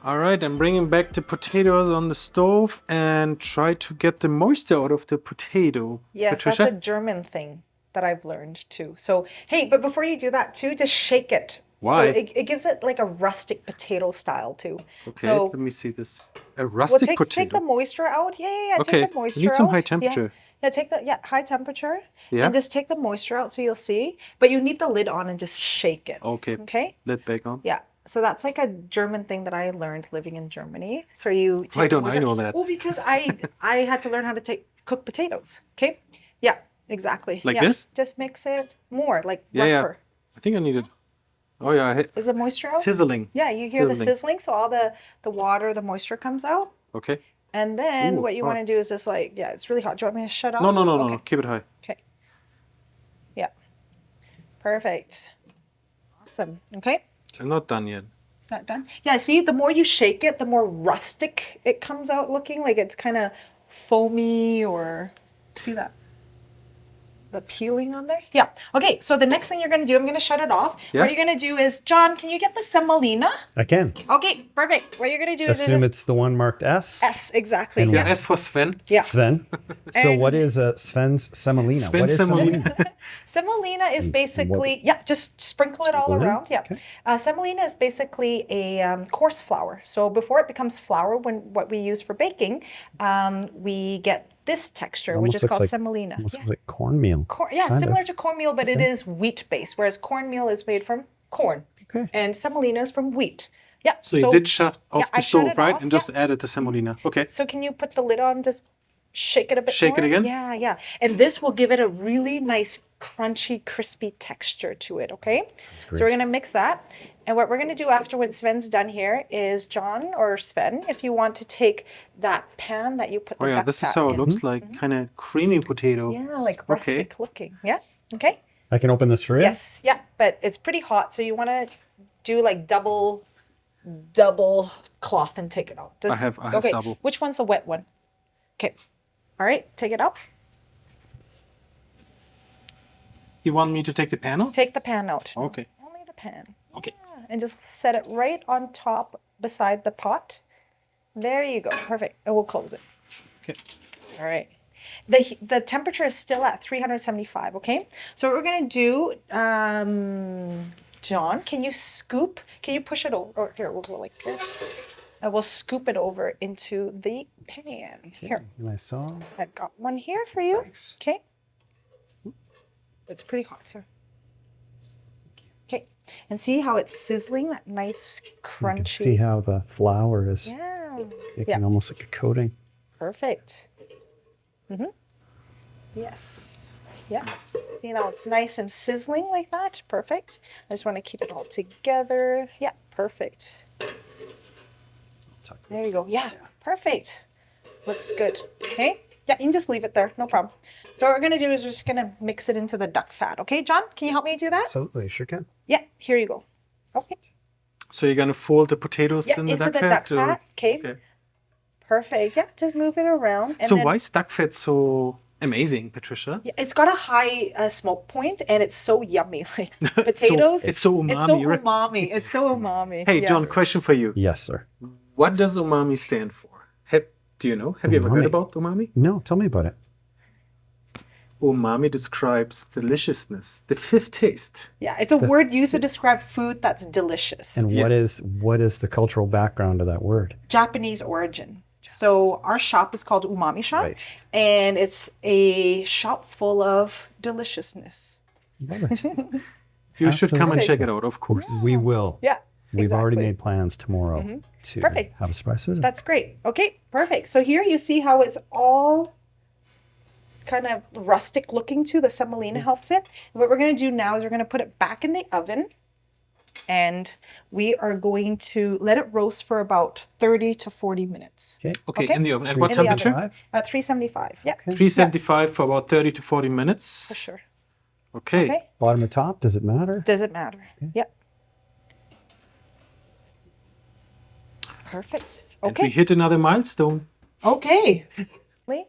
All right, I'm bringing back the potatoes on the stove and try to get the moisture out of the potato.
Yes,
Patricia?
that's a German thing that I've learned too. So, hey, but before you do that too, just shake it.
Why?
So it gives it like a rustic potato style too.
Okay,
So,
let me see this. A
well,
rustic
take
potato.
the moisture out. Yeah.
Okay,
Take the moisture
you need some
out.
high temperature.
Yeah, take the high temperature.
Yeah.
And just take the moisture out so you'll see. But you need the lid on and just shake it.
Okay.
Okay.
Lid back on.
Yeah. So that's like a German thing that I learned living in Germany. So you take
Why
the
don't I
moisture-
know that?
Well, because I had to learn how to cook potatoes. Okay. Yeah. Exactly.
Like
Yeah.
this?
Just mix it more like
Yeah.
rougher.
I think I need it. Oh yeah, I hit
Is the moisture out?
sizzling.
Yeah, you hear the sizzling, so all the water, the moisture comes out.
Okay.
And then
Ooh,
what you
hot.
want to do is just like, yeah, it's really hot. Do you want me to shut off?
No. Keep it high.
Okay. Yeah. Perfect. Awesome. Okay.
I'm not done yet.
Is that done? Yeah, see, the more you shake it, the more rustic it comes out looking. Like it's kind of foamy or, see that? The peeling on there? Yeah. Okay, so the next thing you're going to do, I'm going to shut it off.
Yeah.
What you're going to do is, John, can you get the semolina?
I can.
Okay, perfect. What you're going to do is
Assume
just...
it's the one marked S.
S, exactly.
And
Yeah,
Yeah.
as for Sven.
Yeah.
Sven. So
And-
what is Sven's semolina?
Sven's
What is
semolina.
Semolina is basically, just sprinkle it all
Sprinkle it in?
around. Yeah. Semolina is basically a coarse flour. So before it becomes flour, what we use for baking, we get this texture, which is
looks
called
like-
semolina.
Almost
Yeah.
looks like cornmeal.
Yeah,
kind
similar
of.
to cornmeal, but it is wheat based, whereas cornmeal is made from corn.
Okay.
And semolina is from wheat. Yeah.
So you did shut off
yeah,
the
I shut
stove,
it
right?
off,
And just
yeah.
added the semolina. Okay.
So can you put the lid on, just shake it a bit
Shake it
more?
again?
Yeah. And this will give it a really nice, crunchy, crispy texture to it, okay? So we're gonna mix that. And what we're gonna do after when Sven's done here is, John or Sven, if you want to take that pan that you put
Oh
the
yeah,
duck
this is
fat
how it
in.
looks like. Kind of creamy potato.
Yeah, like rustic looking. Yeah, okay?
I can open this for you?
Yes, yeah, but it's pretty hot, so you wanna do like double cloth and take it out.
I have
okay.
double.
Which one's the wet one? Okay. All right, take it out.
You want me to take the pan out?
Take the pan out.
Okay.
Only the pan.
Okay.
Yeah, and just set it right on top beside the pot. There you go. Perfect. And we'll close it.
Okay.
All right. The temperature is still at 375, okay? So what we're going to do, John, can you push it over? Or here, we'll go like this. And we'll scoop it over into the pan. Here,
I saw.
I've got one here for you.
Thanks.
Okay. It's pretty hot, sir. Okay. And see how it's sizzling? That nice
You
crunchy.
can see how the flour is
Yeah.
making almost like a coating.
Perfect. Yes. Yeah. See now it's nice and sizzling like that. Perfect. I just want to keep it all together. Yeah. Perfect. There you go. Yeah. Perfect. Looks good. Okay. Yeah. You can just leave it there. No problem. So what we're going to do is we're just going to mix it into the duck fat. Okay, John? Can you help me do that?
Absolutely, sure can.
Yeah. Here you go. Okay.
So you're gonna fold the potatoes
Yeah.
in the
Into
duck
the
fat?
duck
or-
fat. Okay.
Okay.
Perfect. Yeah. Just move it around. And
So
then-
why is duck fat so amazing, Patricia?
Yeah, it's got a high smoke point and it's so yummy. Like potatoes.
it's so
It's so
umami, right?
umami. It's so umami.
Hey, John,
yes.
question for you.
Yes, sir.
What does umami stand for? Do you know? Have you ever heard
Umami.
about umami?
No, tell me about it.
Umami describes deliciousness, the fifth taste.
Yeah, it's a word used to describe food that's delicious.
And
Yes.
what is the cultural background of that word?
Japanese origin. So our shop is called Umami Shop,
Right.
and it's a shop full of deliciousness.
Love it.
You should come and
Absolutely.
check it out, of course.
We will.
Yeah,
We've already
exactly.
made plans tomorrow to
Perfect.
have a surprise visit.
That's great. Okay, perfect. So here you see how it's all kind of rustic looking too. The semolina helps it. What we're going to do now is we're going to put it back in the oven and we are going to let it roast for about 30 to 40 minutes.
Okay.
Okay, in the oven. At what
In the oven.
temperature?
At 375. Yeah,
375 for about 30 to 40 minutes.
for sure.
Okay.
Okay.
Bottom or top, does it matter?
Doesn't matter. Yep. Perfect.
And
Okay.
we hit another milestone.
Okay.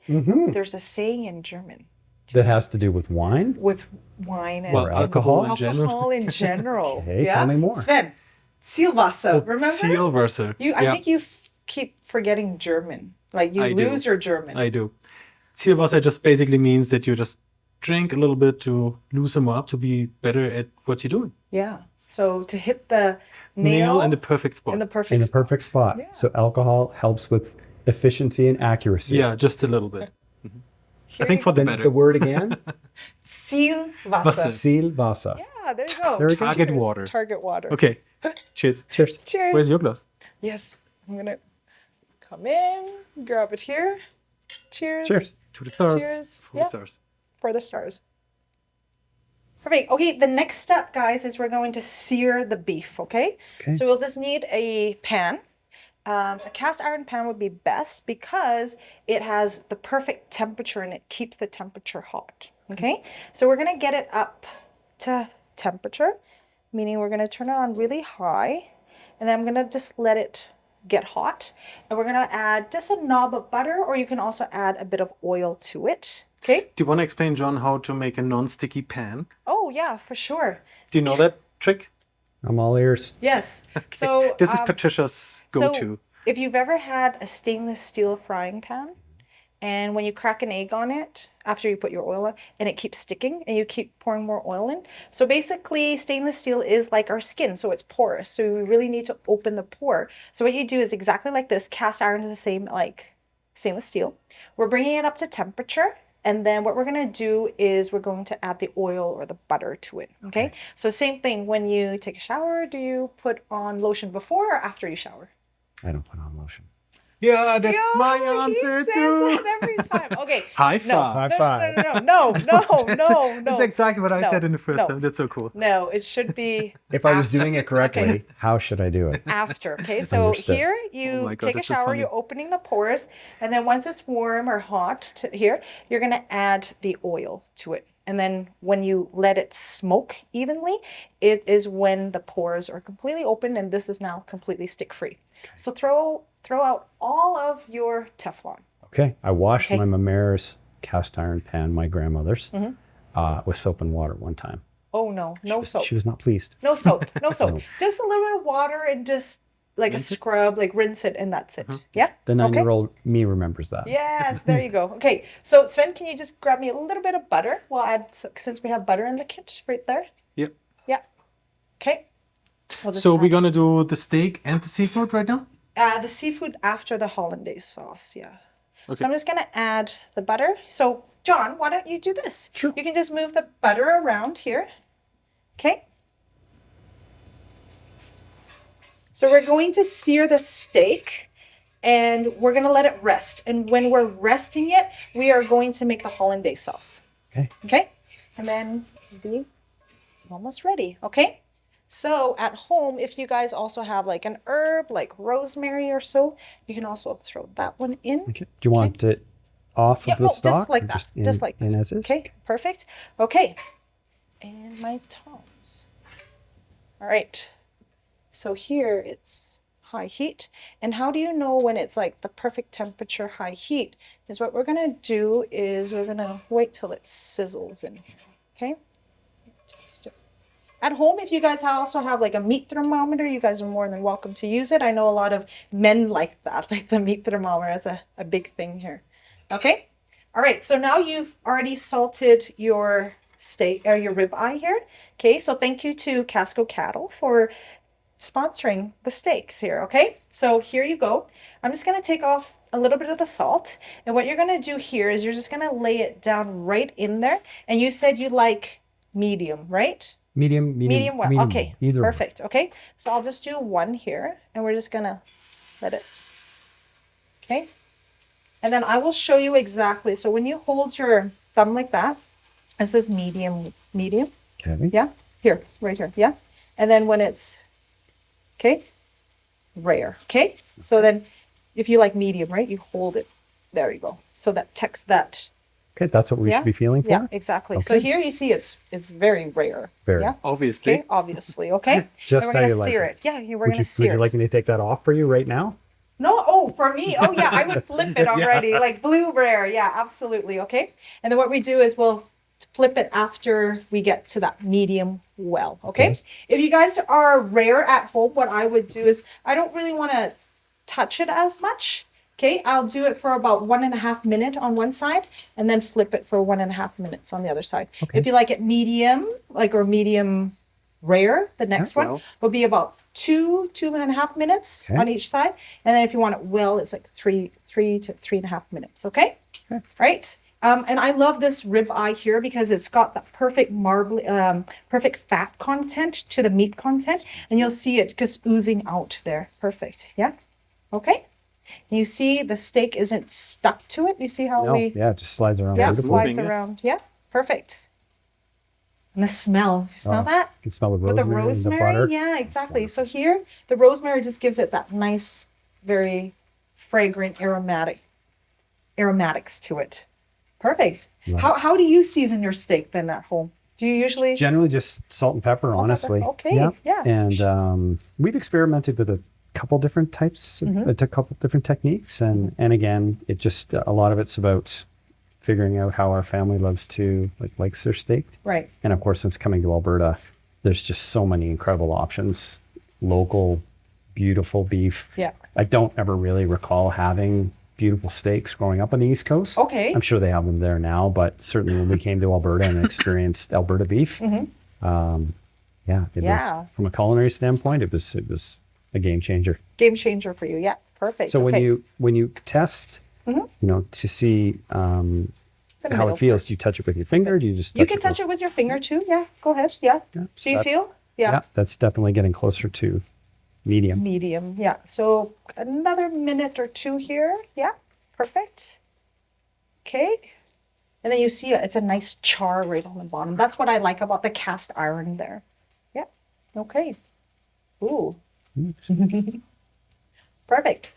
There's a saying in German
That has to do with wine?
with wine and
Well, alcohol in general.
alcohol in general.
Okay, tell me more.
Sven, Zielwasser, remember?
Zielwasser.
I think you keep forgetting German. Like you
I
lose
do.
your German.
I do. Zielwasser just basically means that you just drink a little bit to loosen up, to be better at what you're doing.
Yeah. So to hit the
Nail in the perfect spot.
in the perfect
In a
spot.
perfect spot.
Yeah.
So alcohol helps with efficiency and accuracy.
Yeah, just a little bit. I think for the
Then
better.
the word again,
Zielwasser.
Zielwasser.
Yeah, there you go.
There we go.
Target
Cheers.
water.
Target water.
Okay. Cheers.
Cheers.
Cheers.
Where's your glass?
Yes. I'm gonna come in, grab it here. Cheers.
Cheers.
To the stars.
Cheers.
For
Yeah.
the stars.
For the stars. Perfect. Okay, the next step, guys, is we're going to sear the beef, okay?
Okay.
So we'll just need a pan. A cast iron pan would be best because it has the perfect temperature and it keeps the temperature hot, okay? So we're gonna get it up to temperature, meaning we're gonna turn it on really high, and then I'm gonna just let it get hot. And we're gonna add just a knob of butter, or you can also add a bit of oil to it, okay?
Do you want to explain, John, how to make a non-sticky pan?
Oh yeah, for sure.
Do you know that trick?
I'm all ears.
Yes. So
This is Patricia's go-to.
So if you've ever had a stainless steel frying pan, and when you crack an egg on it after you put your oil on, and it keeps sticking, and you keep pouring more oil in. So basically, stainless steel is like our skin, so it's porous. So we really need to open the pore. So what you do is exactly like this. Cast iron is the same like stainless steel. We're bringing it up to temperature. And then what we're going to do is we're going to add the oil or the butter to it. Okay. So same thing when you take a shower, do you put on lotion before or after you shower?
I don't put on lotion.
Yeah, that's
Yo,
my
he
answer
says
too.
that every time. Okay.
High
No,
five.
High five.
no.
That's exactly what I
No,
said in the first
no.
time. That's so cool.
No, it should be
If I was
after.
doing it correctly, how should I do it?
After. Okay, so
Understood.
here
Oh
you
my God,
take a
that's so
shower,
funny.
you're opening the pores, and then once it's warm or hot here, you're gonna add the oil to it. And then when you let it smoke evenly, it is when the pores are completely open and this is now completely stick free. So throw out all of your Teflon.
Okay. I washed
Okay.
my Mammare's cast iron pan, my grandmother's, with soap and water one time.
Oh no, no soap.
She was not pleased.
No soap, no soap.
No.
Just a little bit of water and just like a scrub, like rinse it and that's it. Yeah?
The 9-year-old me remembers that.
Yes, there you go. Okay, so Sven, can you just grab me a little bit of butter? We'll add, since we have butter in the kit right there.
Yep.
Yeah. Okay. We'll just
So
add-
we're gonna do the steak and the seafood right now?
the seafood after the hollandaise sauce, yeah.
Okay.
So I'm just gonna add the butter. So John, why don't you do this?
Sure.
You can just move the butter around here. Okay. So we're going to sear the steak and we're going to let it rest. And when we're resting it, we are going to make the hollandaise sauce.
Okay.
Okay? And then be almost ready. Okay? So at home, if you guys also have like an herb, like rosemary or so, you can also throw that one in.
Okay. Do you want it off
Yeah,
of the
no,
stock?
just like
or
that.
in,
Just like that.
in as is?
Okay, perfect. Okay. And my tongs. All right. So here it's high heat. And how do you know when it's like the perfect temperature, high heat? Is what we're going to do is we're going to wait till it sizzles in here. Okay? Test it. At home, if you guys also have like a meat thermometer, you guys are more than welcome to use it. I know a lot of men like that, like the meat thermometer is a big thing here. Okay? All right, so now you've already salted your steak or your rib eye here. Okay, so thank you to Casco Cattle for sponsoring the steaks here. Okay, so here you go. I'm just going to take off a little bit of the salt. And what you're going to do here is you're just going to lay it down right in there. And you said you like medium, right?
Medium well.
Okay,
Either one.
perfect. Okay, so I'll just do one here and we're just gonna let it, okay? And then I will show you exactly. So when you hold your thumb like that, it says medium,
Okay.
yeah? Here, right here, yeah? And then when it's, okay, rare, okay? So then if you like medium, right, you hold it, there you go. So that text that,
Okay, that's what we
yeah?
should be feeling for?
Yeah, exactly. So
Okay.
here you see it's very rare,
Very.
yeah?
Obviously.
Okay, obviously, okay?
Just
and
how
we're
you
gonna
like
sear
it.
it. Yeah, we're
Would
gonna
you,
sear
would you
it.
like me to take that off for you right now?
No, oh, for me. Oh yeah, I would flip it already. Like blue rare. Yeah, absolutely. Okay. And then what we do is we'll flip it after we get to that medium well, okay? If you guys are rare at home, what I would do is, I don't really want to touch it as much, okay? I'll do it for about 1.5 minutes on one side and then flip it for 1.5 minutes on the other side. If you like it medium, or medium rare, the next one will be about 2.5 minutes on each side. And then if you want it well, it's like 3 to 3.5 minutes, okay? Right? And I love this rib eye here because it's got that perfect perfect fat content to the meat content, and you'll see it just oozing out there. Perfect. Yeah. Okay. And you see the steak isn't stuck to it. You see how
it just slides around.
Yeah,
beautifully.
slides around. Yeah. Perfect. And the smell. You smell that?
You can smell the
With
rosemary,
the rosemary.
and the butter.
Yeah, exactly. So here, the rosemary just gives it that nice, very fragrant aromatics to it. Perfect. How do you season your steak then at home? Do you usually?
Generally just salt and pepper, honestly.
Okay. Yeah.
And we've experimented with a couple different types, a couple different techniques. And again, it just, a lot of it's about figuring out how our family likes their steak.
Right.
And of course, since coming to Alberta, there's just so many incredible options. Local, beautiful beef.
Yeah.
I don't ever really recall having beautiful steaks growing up on the East Coast.
Okay.
I'm sure they have them there now, but certainly when we came to Alberta and experienced Alberta beef, it was, from a culinary standpoint, it was a game changer.
Game changer for you. Yeah. Perfect.
So when you test, to see how it feels, do you touch it with your finger? Do you just
you can touch it with your finger too. Yeah. Go ahead. Yeah. Do you feel?
Yeah. That's definitely getting closer to medium.
Medium. Yeah. So another minute or two here. Yeah. Perfect. Okay. And then you see it's a nice char right on the bottom. That's what I like about the cast iron there. Yeah. Okay. Ooh. Perfect.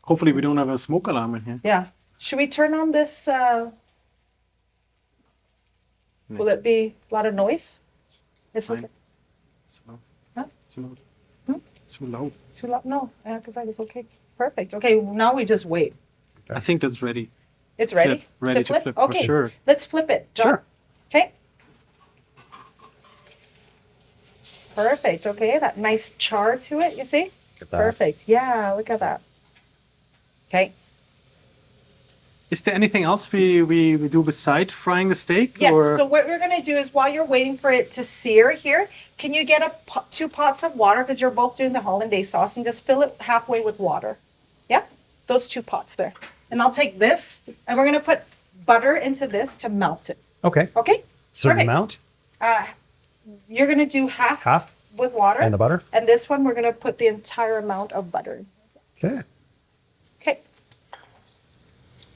Hopefully we don't have a smoke alarm in here.
Yeah. Should we turn on this? Will it be a lot of noise? It's okay.
It's loud.
Huh?
It's loud. It's too loud.
Too loud? No, because that is okay. Perfect. Okay, now we just wait.
I think that's ready.
It's ready?
Ready to flip for
okay.
sure.
Let's flip it, John.
Sure.
Okay. Perfect. Okay, that nice char to it, you see?
Look at that.
Perfect. Yeah, look at that. Okay.
Is there anything else we do beside frying the steak?
Yes,
Or?
so what we're going to do is while you're waiting for it to sear here, can you get 2 pots of water, because you're both doing the hollandaise sauce, and just fill it halfway with water. Yeah? Those 2 pots there. And I'll take this, and we're going to put butter into this to melt it.
Okay.
Okay?
Certain
Perfect.
amount?
You're going to do half with water.
And the butter?
And this one, we're going to put the entire amount of butter.
Okay.
Okay.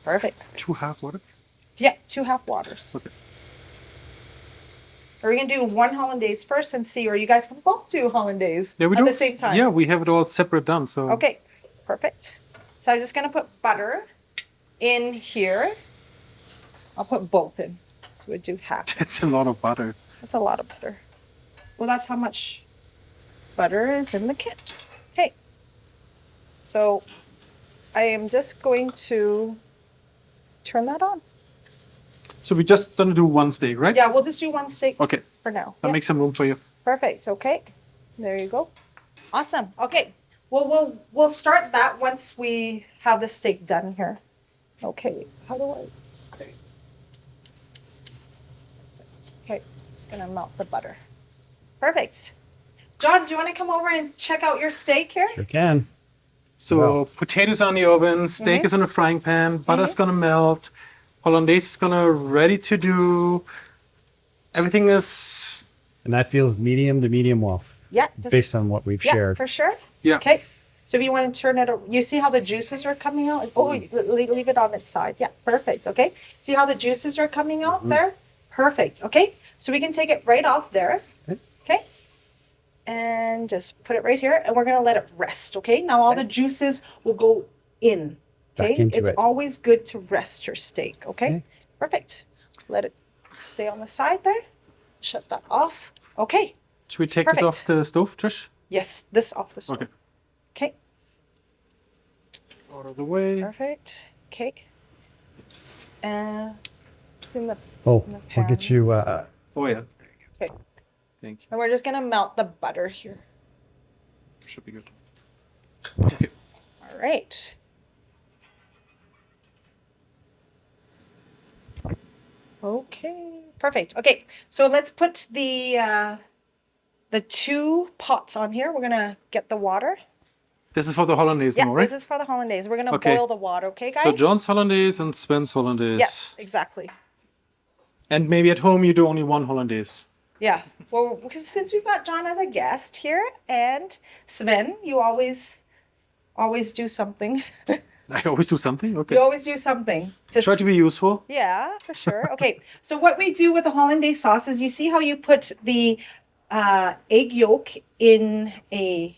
Perfect.
2 half water?
Yeah, 2 half waters.
Okay.
Are we going to do one hollandaise first and see, or you guys can both do hollandaise
Yeah, we
at
do.
the same time?
Yeah, we have it all separate done. So
Okay, perfect. So I'm just going to put butter in here. I'll put both in. So we'll do half.
it's a lot of butter.
That's a lot of butter. Well, that's how much butter is in the kit. Okay. So I am just going to turn that on.
So we're just gonna do one steak, right?
Yeah, we'll just do one steak
Okay.
for now.
That
Yeah.
makes some room for you.
Perfect. Okay. There you go. Awesome. Okay. Well, we'll start that once we have the steak done here. Okay. How do I? Okay. Just gonna melt the butter. Perfect. John, do you want to come over and check out your steak here?
Sure can.
So
Wow.
potatoes on the oven, steak is on the frying pan, butter's gonna melt, hollandaise is gonna ready to do. Everything is
And that feels medium to medium well,
Yeah.
based on what we've
Yeah,
shared.
for sure.
yeah.
Okay. So if you want to turn it, you see how the juices are coming out? Oh, leave it on its side. Yeah, perfect. Okay. See how the juices are coming out there? Perfect. Okay. So we can take it right off there. Okay. And just put it right here. And we're going to let it rest. Okay. Now all the juices will go in. Okay.
Back into
It's
it.
always good to rest your steak. Okay.
Okay.
Perfect. Let it stay on the side there. Shut that off. Okay.
Should we take this
Perfect.
off the stove, Trish?
Yes, this off the stove.
Okay.
Okay.
Out of the way.
Perfect. Okay. It's in the,
Oh,
in the
I'll get
pan.
you.
Oh yeah.
Okay.
Thank you.
And we're just gonna melt the butter here.
Should be good. Okay.
All right. Okay, perfect. Okay, so let's put the 2 pots on here. We're gonna get the water.
This is for the hollandaise
Yeah,
now, right?
this is for the hollandaise. We're gonna
Okay.
boil the water, okay, guys?
So John's hollandaise and Sven's hollandaise.
Yes, exactly.
And maybe at home you do only one hollandaise.
Yeah. Well, because since we've got John as a guest here and Sven, you always do something.
I always do something. Okay.
You always do something.
Try to be useful.
Yeah, for sure. Okay, so what we do with the hollandaise sauce is you see how you put the egg yolk in a,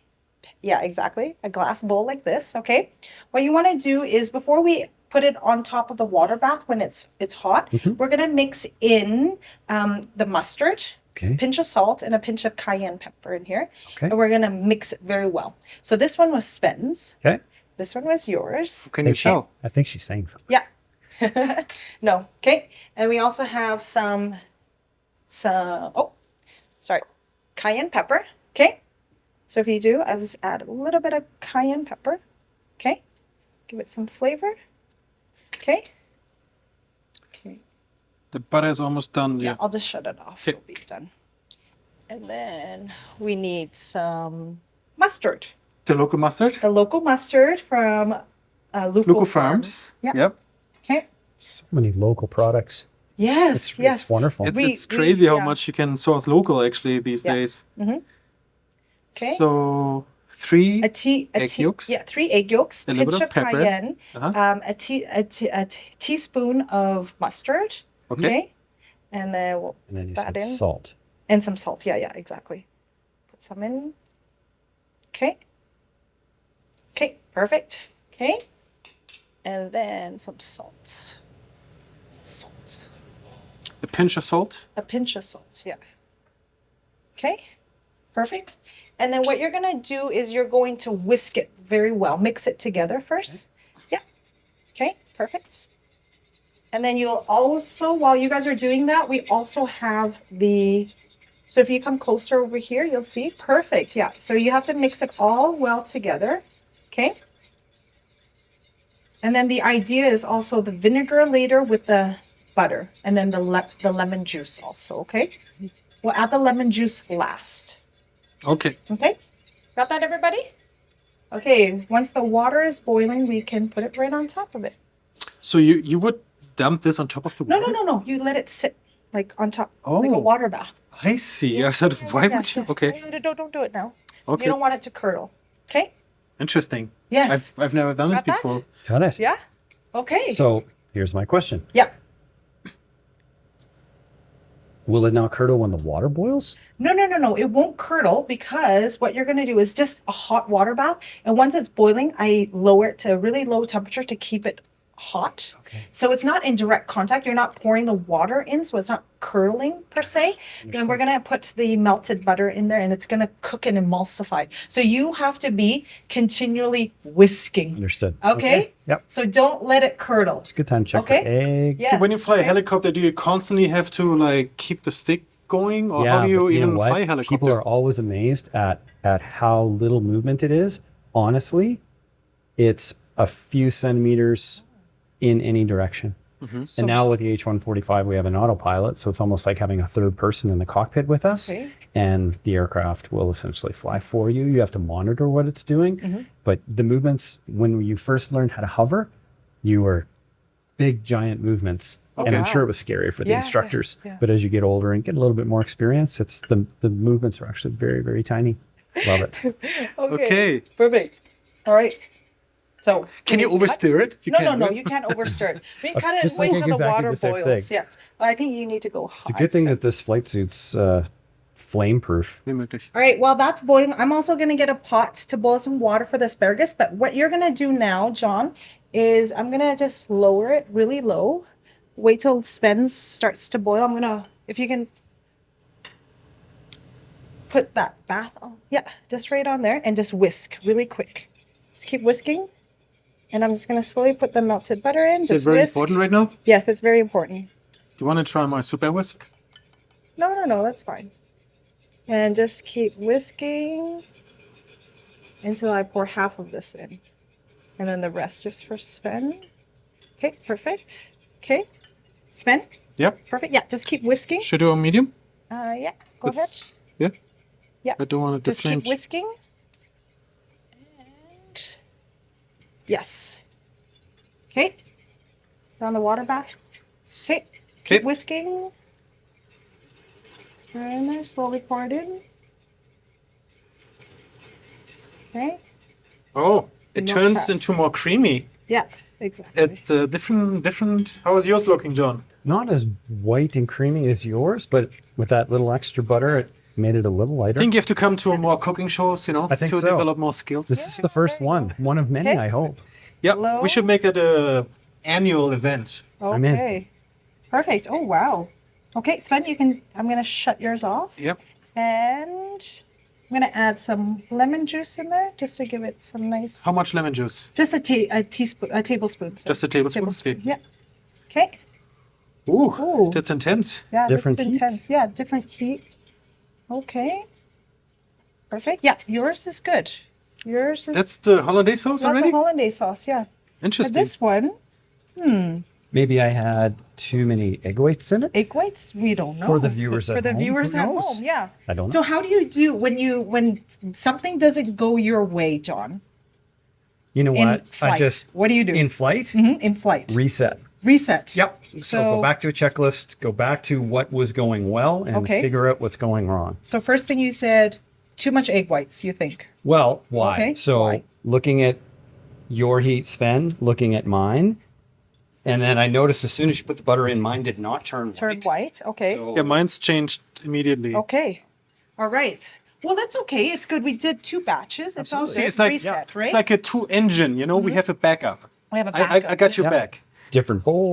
yeah, exactly, a glass bowl like this, okay? What you want to do is before we put it on top of the water bath when it's hot, we're going to mix in the mustard,
Okay.
a pinch of salt, and a pinch of cayenne pepper in here.
Okay.
And we're going to mix it very well. So this one was Sven's.
Okay.
This one was yours.
Can you tell?
I think she's saying something.
Yeah. No. Okay. And we also have some, oh, sorry, cayenne pepper. Okay. So if you do, I'll just add a little bit of cayenne pepper. Okay. Give it some flavor. Okay. Okay.
The butter is almost done.
Yeah,
Yeah.
I'll just shut it off.
Okay.
It'll be done. And then we need some mustard.
The local mustard.
The local mustard from
Local farms.
Yeah.
Yep.
Okay.
So many local products.
Yes. yes.
It's wonderful.
It's crazy how
yeah.
much you can source local actually these
Yeah.
days.
Okay.
So 3
egg
yolks.
Yeah, 3 egg yolks.
A little
Pinch
bit
of
of pepper.
cayenne.
Uh-huh.
A teaspoon of mustard.
Okay.
And then we'll
And then you
put
said
that in.
salt.
And some salt. Yeah, exactly. Put some in. Okay. Okay, perfect. Okay. And then some salt. Salt.
A pinch of salt.
A pinch of salt, yeah. Okay, perfect. And then what you're gonna do is you're going to whisk it very well. Mix it together first. Yeah. Okay, perfect. And then you'll also, while you guys are doing that, we also have so if you come closer over here, you'll see, perfect, yeah. So you have to mix it all well together, okay? And then the idea is also the vinegar later with the butter, and then the lemon juice also, okay? We'll add the lemon juice last.
Okay.
Okay? Got that, everybody? Okay, once the water is boiling, we can put it right on top of it.
So you would dump this on top of the
No,
water?
no. You let it sit like on top, like a
Oh.
water bath.
I see. I said, why would you? Okay.
Don't do it now.
Okay.
You don't want it to curdle. Okay?
Interesting.
Yes.
I've never done this
Got that?
before.
Got it.
Yeah? Okay.
So here's my question.
yeah.
Will it not curdle when the water boils?
No. It won't curdle because what you're going to do is just a hot water bath. And once it's boiling, I lower it to a really low temperature to keep it hot.
Okay.
So it's not in direct contact. You're not pouring the water in, so it's not curdling per se. Then we're going to put the melted butter in there and it's going to cook and emulsify. So you have to be continually whisking.
Understood.
Okay?
Yep.
So don't let it curdle.
It's a good time to check
Okay.
the eggs.
Yes.
So when you fly a
okay.
helicopter, do you constantly have to like keep the stick going, or how do
but
you
know
even
what?
fly a helicopter?
People are always amazed at how little movement it is. Honestly, it's a few centimeters in any direction. And now with the H-145, we have an autopilot, so it's almost like having a third person in the cockpit with us.
Okay.
And the aircraft will essentially fly for you. You have to monitor what it's doing. But the movements, when you first learned how to hover, you were big, giant movements. And I'm sure it was scary for the
Yeah,
instructors.
yeah.
But as you get older and get a little bit more experience, it's the movements are actually very, very tiny. Love it.
Okay.
Perfect. All right. So
Can you
we cut?
oversteer it? You
No,
can't,
no,
right?
you can't overstir it. We
I was
cut it
just
wait
thinking
till the
exactly
water
the same
boils.
thing.
Yeah. I think you need to go high.
It's a good thing that this flight suit's flame proof.
Wie möglich.
All right, while that's boiling, I'm also going to get a pot to boil some water for the asparagus. But what you're going to do now, John, is I'm going to just lower it really low. Wait till Sven starts to boil. I'm going to, if you can put that bath on. Yeah, just right on there and just whisk really quick. Just keep whisking. And I'm just going to slowly put the melted butter in.
Is it
Just
very
whisk.
important right now?
Yes, it's very important.
you want to try my super whisk?
No, that's fine. And just keep whisking until I pour half of this in. And then the rest is for Sven. Okay, perfect. Okay. Sven?
Yep.
Perfect. Yeah, just keep whisking.
Should I do a medium?
Yeah, go ahead.
Yeah.
Yeah.
I don't want it to
Just
flame.
keep whisking. And yes. Okay. Down the water bath. Okay.
Okay.
Keep whisking. And then slowly pour it in. Okay.
Oh, it
No
turns
fats.
into more creamy.
Yeah, exactly.
It's different. How is yours looking, John?
Not as white and creamy as yours, but with that little extra butter, it made it a little lighter.
I think you have to come to more cooking shows,
I think
to
so.
develop more skills.
This is the first one of many,
Okay.
I hope.
Yeah,
Hello?
we should make that a annual event.
I'm in.
Okay. Perfect. Oh, wow. Okay, Sven, I'm going to shut yours off.
Yep.
And I'm going to add some lemon juice in there just to give it some nice...
How much lemon juice?
Just a tablespoon. Sorry.
Just a tablespoon? Okay.
Yeah. Okay.
Ooh,
Ooh.
that's intense.
Yeah,
Different
this is
heat?
intense. Yeah, different heat. Okay. Perfect. Yeah, yours is good. Yours is...
That's the holiday sauce
That's
already?
a hollandaise sauce, yeah. But
Interesting.
this one,
Maybe I had too many egg whites in it.
egg whites, we don't know.
For the viewers at
For the
home,
viewers
who
at
knows?
home, yeah.
I don't know.
So how do you do when something doesn't go your way, John?
You know
In
what?
flight.
I just
What do you do?
in flight.
In flight.
Reset.
Reset.
Yep. So go back to a checklist. Go back to what was going well, and
Okay.
figure out what's going wrong.
So first thing you said, too much egg whites, you think?
Well, why?
Okay,
So
why?
looking at your heat, Sven, looking at mine, and then I noticed as soon as you put the butter in, mine did not turn
Turn white. Okay.
So
Yeah, mine's changed immediately.
Okay. All right. Well, that's okay. It's good. We did 2 batches. It's all
See,
good.
it's like
Reset, right?
it's like a 2-engine. We have a backup.
we have a
I
backup.
got your
Yeah.
back.
different bowl.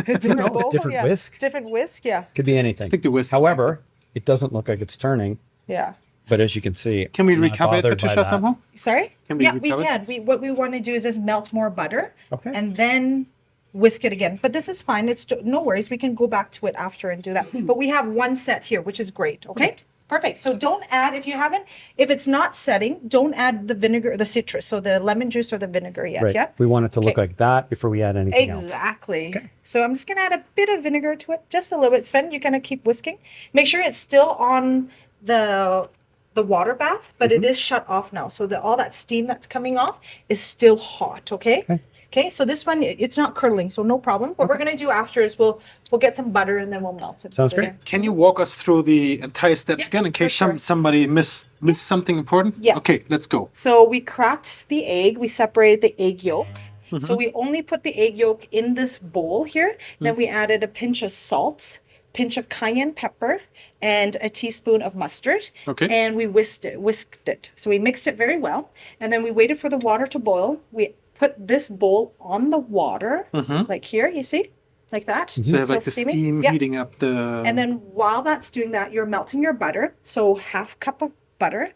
different
knows?
bowl,
Different
yeah.
whisk?
Different whisk, yeah.
Could be anything.
I think the whisk.
However, it doesn't look like it's turning,
Yeah.
but as you can see,
Can we
I'm not
recover it,
bothered by
Patricia,
that.
somehow?
Sorry?
Can we
yeah, we
recover it?
can. What we want to do is just melt more butter.
Okay.
And then whisk it again. But this is fine. It's no worries. We can go back to it after and do that. But we have one set here, which is great. Okay? Perfect. So don't add, if it's not setting, don't add the vinegar, the citrus, so the lemon juice or the vinegar yet.
Right.
Yeah?
We want it to look
Okay.
like that before we add anything else.
Exactly. So I'm just going to add a bit of vinegar to it, just a little bit. Sven, you're going to keep whisking. Make sure it's still on the water bath, but it is shut off now. So all that steam that's coming off is still hot, okay? Okay, so this one, it's not curdling, so no problem. What we're going to do after is we'll get some butter and then we'll melt it.
Sounds
over
great.
there.
Can you walk us through the entire steps
Yeah,
again in
for
case
sure.
somebody missed something important?
Yeah.
Okay, let's go.
So we cracked the egg, we separated the egg yolk. So we only put the egg yolk in this bowl here. Then we added a pinch of salt, pinch of cayenne pepper, and a teaspoon of mustard.
Okay.
And we whisked it. So we mixed it very well. And then we waited for the water to boil. We put this bowl on the water, like here, you see? Like that.
So you have
Still
like the
steaming.
steam
Yeah.
heating up the...
And then while that's doing that, you're melting your butter. So 1/2 cup of butter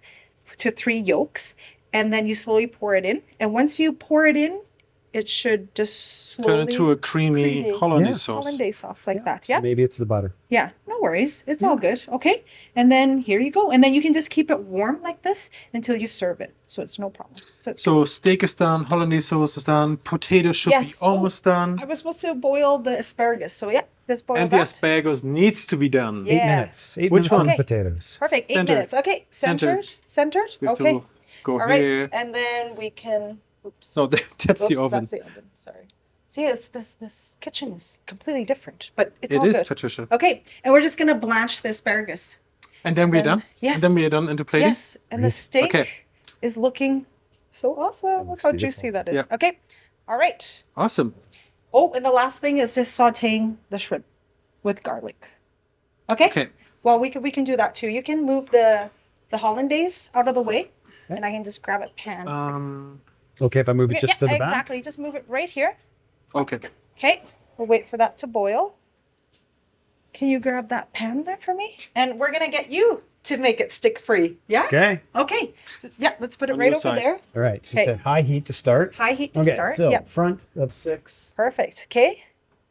to 3 yolks. And then you slowly pour it in. And once you pour it in, it should just slowly
turn into a creamy hollandaise sauce.
hollandaise sauce like that.
So
Yeah.
maybe it's the butter.
Yeah. No worries. It's all good. Okay. And then here you go. And then you can just keep it warm like this until you serve it. So it's no problem. So it's
So steak is done, hollandaise sauce is done, potatoes should be
Yes.
almost done,
I was supposed to boil the asparagus. So yeah, just boil
and the
that.
asparagus needs to be done.
Yeah.
8 minutes. 8
Which
minutes on
one?
the potatoes.
Perfect. 8
Centered.
minutes. Okay.
Centered.
Centered.
We have
Okay.
to go
All right.
here.
And then we can. Oops.
No, that's the
Oops,
oven.
That's the oven. Sorry. See, it's this kitchen is completely different, but it's
It
all
is,
good.
Patricia.
Okay, and we're just gonna blanch the asparagus.
And then we're
And-
done?
yes.
And then we're done into plating?
Yes, and the steak
Okay.
is looking so awesome. Look how juicy that is.
Yeah.
Okay, all right.
Awesome.
Oh, and the last thing is just sautéing the shrimp with garlic. Okay.
Okay.
Well, we can do that too. You can move the hollandaise out of the way, and I can just grab a pan.
Okay, if I move it just to the back.
exactly. Just move it right here.
Okay.
Okay, we'll wait for that to boil. Can you grab that pan there for me? And we're gonna get you to make it stick free. Yeah?
Okay.
Okay. Yeah, let's put it
On
right
your
over
side.
there.
All right. So
Okay.
you said high heat to start.
High heat to
Okay.
start.
So
Yep.
front of 6.
Perfect. Okay.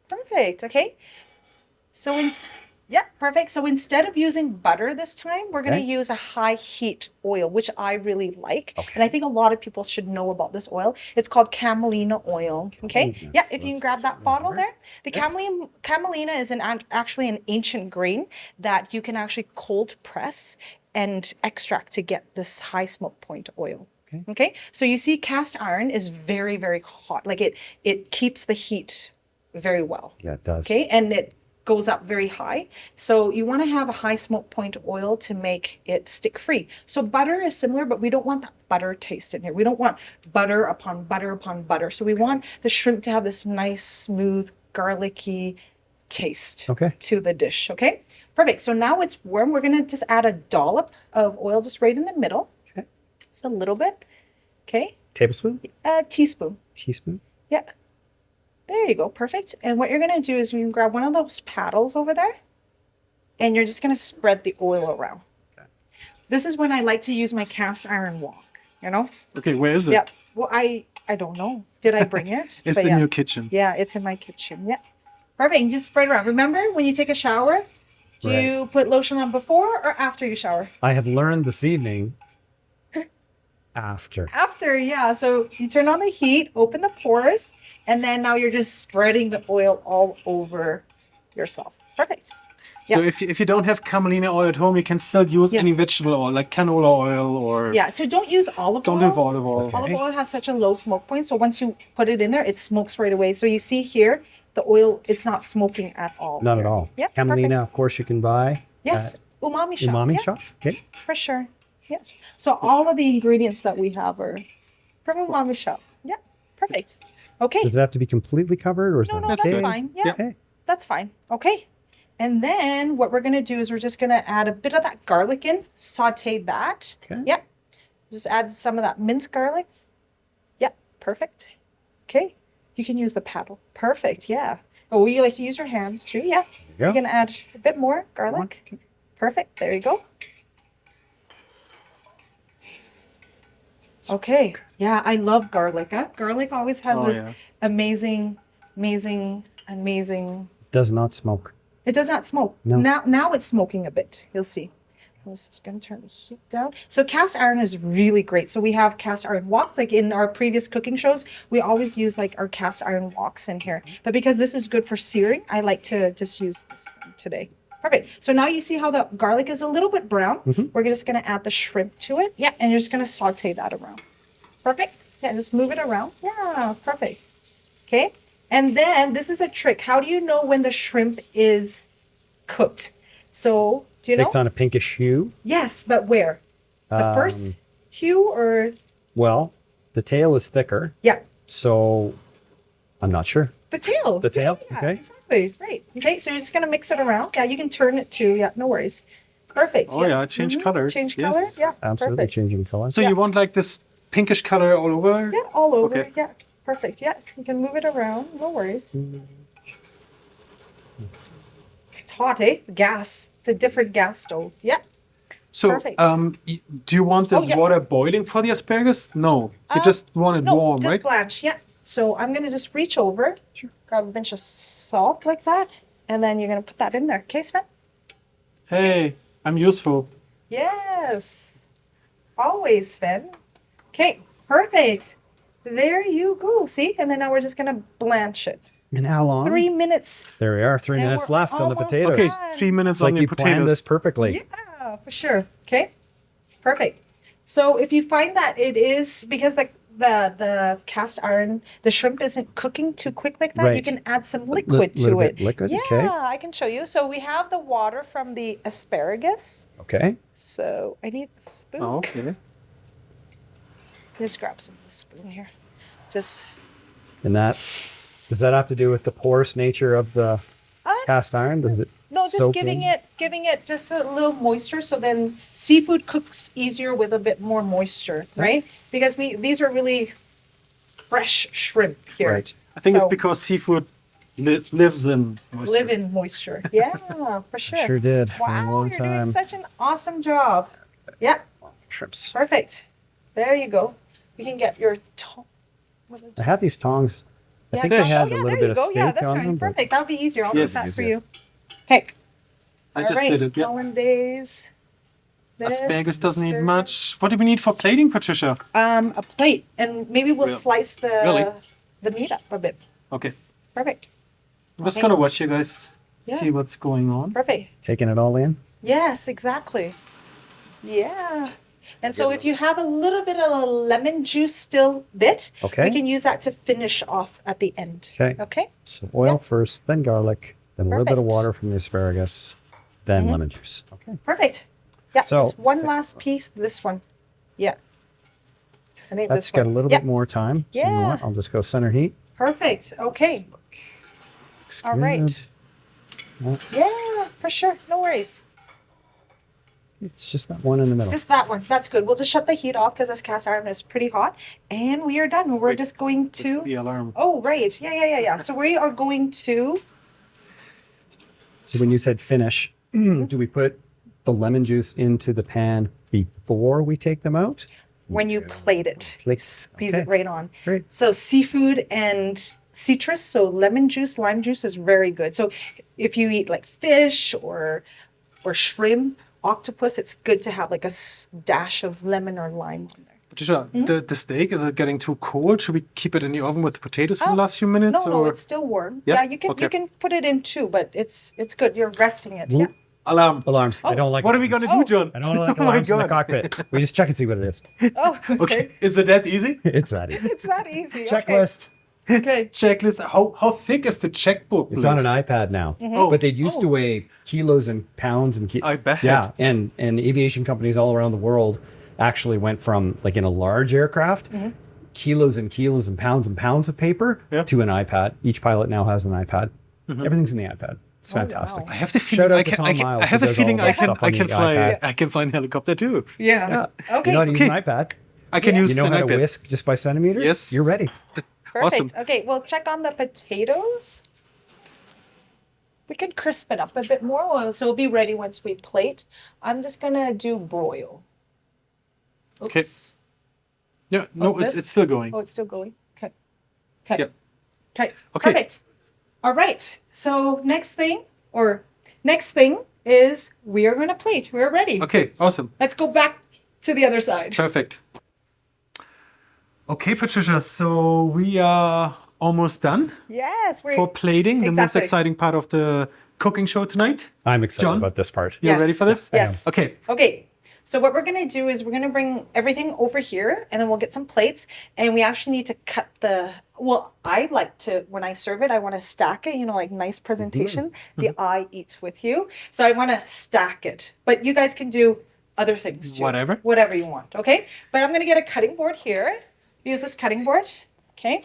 Perfect. Okay. So yeah, perfect. So instead of using butter this time, we're going to
Okay.
use a high heat oil, which I really like.
Okay.
And I think a lot of people should know about this oil. It's called camelina oil. Okay.
Camelina.
Yeah,
So
if you can
let's
grab
see
that bottle
there.
there. The camelina is actually an ancient grain that you can actually cold press and extract to get this high smoke point oil.
Okay.
Okay. So you see cast iron is very, very hot. Like it keeps the heat very well.
Yeah, it does.
Okay. And it goes up very high. So you want to have a high smoke point oil to make it stick free. So butter is similar, but we don't want that butter taste in here. We don't want butter upon butter upon butter. So we want the shrimp to have this nice, smooth, garlicky taste
Okay.
to the dish. Okay. Perfect. So now it's warm. We're going to just add a dollop of oil just right in the middle.
Okay.
Just a little bit. Okay.
Tablespoon?
A teaspoon.
Teaspoon?
Yeah. There you go. Perfect. And what you're going to do is you can grab one of those paddles over there and you're just going to spread the oil around.
Okay.
This is when I like to use my cast iron wok, you know?
Okay, where is it?
Yeah. Well, I don't know. Did I bring it?
It's
But
in
yeah.
your kitchen.
Yeah, it's in my kitchen. Yeah. Perfect. You just spread it around. Remember when you take a shower, do
Right.
you put lotion on before or after you shower?
I have learned this evening after.
After, yeah. So you turn on the heat, open the pores, and then now you're just spreading the oil all over yourself. Perfect.
So
Yeah.
if you don't have camelina oil at home, you can still use
Yes.
any vegetable oil, like canola oil or
Yeah, so don't use olive
don't
oil.
have olive oil.
Olive oil has such a low smoke point, so once you put it in there, it smokes right away. So you see here, the oil, it's not smoking at all.
Not at all.
Yeah,
Camelina, of course, you can buy.
Yes, umami shop.
Umami
yeah,
shop. Okay.
for sure. Yes. So all of the ingredients that we have are from umami shop. Yeah, perfect. Okay.
Does it have to be completely covered or is
No,
that
no, that's
okay?
fine. Yeah,
Okay.
that's fine. Okay. And then what we're gonna do is we're just gonna add a bit of that garlic in, saute that.
Okay.
Yep. Just add some of that minced garlic. Yep, perfect. Okay. You can use the paddle. Perfect, yeah. Oh, you like to use your hands too? Yeah.
you go.
You're gonna add a bit more garlic.
Okay.
Perfect. There you go. Okay. Yeah, I love garlic. Garlic always has
Oh,
this
yeah.
amazing.
Does not smoke.
It does not smoke.
No.
Now it's smoking a bit. You'll see. I'm just gonna turn the heat down. So cast iron is really great. So we have cast iron woks. Like in our previous cooking shows, we always use like our cast iron woks in here. But because this is good for searing, I like to just use this one today. Perfect. So now you see how the garlic is a little bit brown. We're just gonna add the shrimp to it. Yeah, and you're just gonna saute that around. Perfect. Yeah, just move it around. Yeah, perfect. Okay. And then this is a trick. How do you know when the shrimp is cooked? So do you
Takes
know?
on a pinkish hue.
Yes, but where? The first hue or
Well, the tail is thicker,
yeah,
so I'm not sure.
the tail.
The tail,
Yeah,
okay.
exactly. Right. Okay, so you're just gonna mix it around. Yeah, you can turn it too. Yeah, no worries. Perfect.
Oh yeah, change colors.
Change
yes.
color. Yeah.
Absolutely
Perfect.
changing color.
So you want like this pinkish color all over?
Yeah, all over.
Okay.
Yeah. Perfect. Yeah, you can move it around. No worries. It's hot, eh? Gas. It's a different gas stove. Yeah.
So
Perfect.
do you want this
Oh, yeah.
water boiling for the asparagus? No, you just want it
No,
warm,
just
right?
blanch. Yeah. So I'm gonna just reach over, grab a bunch of salt like that, and then you're gonna put that in there. Okay, Sven?
Hey, I'm useful.
Yes. Always, Sven. Okay, perfect. There you go. See? And then now we're just gonna blanch it.
And how long?
3 minutes.
There we are. 3
And
minutes
we're
left on the
almost
potatoes.
Okay,
done.
3 minutes
It's
on
like
the
you planned
potatoes.
this perfectly.
Yeah, for sure. Okay. Perfect. So if you find that it is because the cast iron, the shrimp isn't cooking too quick like that, you
Right.
can add some liquid to
little
it.
bit liquid,
Yeah,
okay.
I can show you. So we have the water from the asparagus.
Okay.
So I need a spoon.
Oh, okay.
Just grab some of the spoon here. Just
And does that have to do with the porous nature of the cast iron? Does it
no, just
soak
giving
in?
it just a little moisture, so then seafood cooks easier with a bit more moisture, right? Because these are really fresh shrimp here.
Right.
I think it's
So-
because seafood lives in moisture.
Live in moisture. Yeah, for sure.
Sure did for a
Wow,
long
you're doing
time.
such an awesome job. Yeah,
Shrimps.
perfect. There you go. You can get your
I have these tongs. I think I
oh,
had
yeah,
a
there
little
you
bit of
go.
steak
Yeah, that's
on
fine.
them. but
Perfect. That'll be easier. I'll
Yes.
do that for you. Okay.
I
All
just
right.
did it. Yeah.
Hollandaise.
Asparagus doesn't need much. What do we need for plating, Patricia?
A plate, and maybe we'll
Real-
slice
Really?
the meat up a bit.
Okay.
Perfect.
I'm just
Okay.
gonna watch you guys
Yeah.
see what's going on.
Perfect.
Taking it all in.
Yes, exactly. Yeah. And so if you have a little bit of a lemon juice still bit,
Okay.
we can use that to finish off at the end.
Okay.
Okay?
So oil
Yeah.
first, then garlic, then a little bit of
Perfect.
water from the asparagus, then lemon juice. Okay.
Perfect. Yeah,
So-
just one last piece, this one. Yeah. I think
That's
this
got
one.
a little
Yeah.
bit more time. So you know
Yeah.
what? I'll just go center heat.
Perfect. Okay.
Looks
All right.
good. That's-
Yeah, for sure. No worries.
It's just that one in the middle.
Just that one. That's good. We'll just shut the heat off because this cast iron is pretty hot. And we are done. We're just going to...
The alarm.
Oh, right. Yeah. So we are going to...
So when you said finish, do we put the lemon juice into the pan before we take them out?
When you plate it,
Plate.
squeeze
Okay.
it right on.
Great.
So seafood and citrus, so lemon juice, lime juice is very good. So if you eat like fish or shrimp, octopus, it's good to have like a dash of lemon or lime on there.
Patricia, the steak, is it getting too cold? Should we keep it in the oven with the potatoes for the
Oh,
last few minutes?
No, it's still warm.
Yeah?
Yeah, you can
Okay.
put it in too, but it's good. You're resting it. Yeah.
Alarm.
Alarms. I don't like
What are we
alarms.
gonna do, John?
I don't like
Oh my
alarms in the
God.
cockpit. We just check and see what it is.
Oh,
Okay, is it that easy?
It's that easy.
It's that easy.
Checklist.
Okay.
Checklist. How thick is the checkbook?
It's on
list?
an iPad now.
Oh.
But they used to weigh kilos and pounds and
I bet.
Yeah, and aviation companies all around the world actually went from, like in a large aircraft, kilos and kilos and pounds of paper
Yeah.
to an iPad. Each pilot now has an iPad. Everything's in the iPad. It's fantastic.
wow.
I have the
Shout
feeling
out
I
to
can.
Tom
I, can,
Miles,
I have
who
a
does
feeling
all
I
that
can.
stuff
I
on
can
the
fly.
iPad.
I can fly in helicopter too.
Yeah.
Yeah.
Okay.
You know how to use
Okay.
an iPad?
I can use
You know
an
how to
iPad.
whisk just by centimeters?
Yes.
You're ready.
Perfect.
Awesome.
Okay, we'll check on the potatoes. We could crisp it up a bit more, so it'll be ready once we plate. I'm just gonna do broil. Oops.
Okay. Yeah. No,
Oh,
it's
this?
still going.
Oh, it's still going. Okay. Okay.
Yep.
Okay.
Okay.
Perfect. All right. So next thing is we are gonna plate. We're ready.
Okay. Awesome.
Let's go back to the other side.
Perfect. Okay, Patricia. So we are almost done
Yes, we're
for plating. The most
Exactly.
exciting part of the cooking show tonight.
I'm excited
John?
about this part.
You
Yes.
ready for this?
Yes.
Okay.
Okay, so what we're gonna do is we're gonna bring everything over here and then we'll get some plates and we actually need to cut I like to, when I serve it, I wanna stack it, like nice presentation. The eye eats with you. So I wanna stack it, but you guys can do other things too.
Whatever.
Whatever you want, okay? But I'm gonna get a cutting board here. Use this cutting board, okay?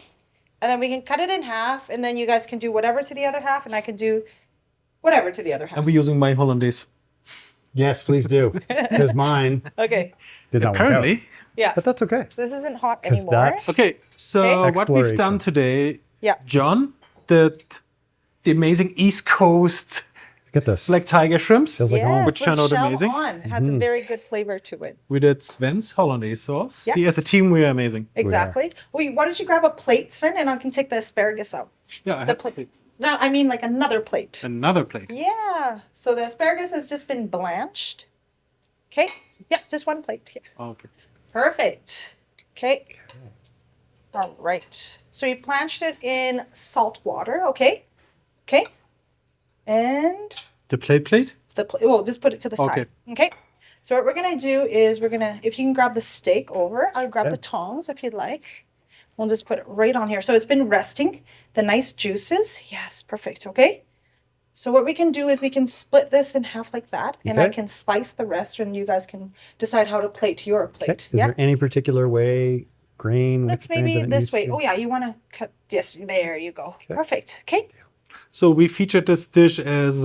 And then we can cut it in half and then you guys can do whatever to the other half and I can do whatever to the other half.
And we're using my Hollandaise.
Yes, please do. Because mine
Okay,
did not work out.
Apparently.
yeah.
But that's okay.
This isn't hot
'Cause
anymore.
that's-
Okay. So
Okay.
what we've
Exploration.
done today,
Yeah.
John, the amazing East Coast
Look at this.
black tiger shrimps,
Feels like home.
which turned out
shell
amazing.
On. It has a very good flavor to it.
We did Sven's Hollandaise sauce.
Yeah.
See, as a team, we are amazing.
Exactly. Well, why don't you grab a plate, Sven, and I can take the asparagus out.
Yeah, I
The
have
plate. No, I mean like another plate.
another plate.
Yeah. So the asparagus has just been blanched. Okay. Yeah, just one plate. Yeah.
Okay.
Perfect. Okay. All right. So you blanched it in salt water. Okay. Okay. And
The plate?
we'll just put it to the
Okay.
side. Okay. So what we're gonna do is if you can grab the steak over, I'll grab the tongs if you'd like. We'll just put it right on here. So it's been resting, the nice juices. Yes, perfect. Okay. So what we can do is we can split this in half like that, and I
Okay.
can slice the rest, and you guys can decide how to plate your
Okay.
plate.
Is
Yeah.
there any particular way, grain?
Let's
which grain
maybe
that it
this
needs
way.
to-
Oh yeah, you want to cut. Yes, there you go. Perfect. Okay.
So we featured this dish as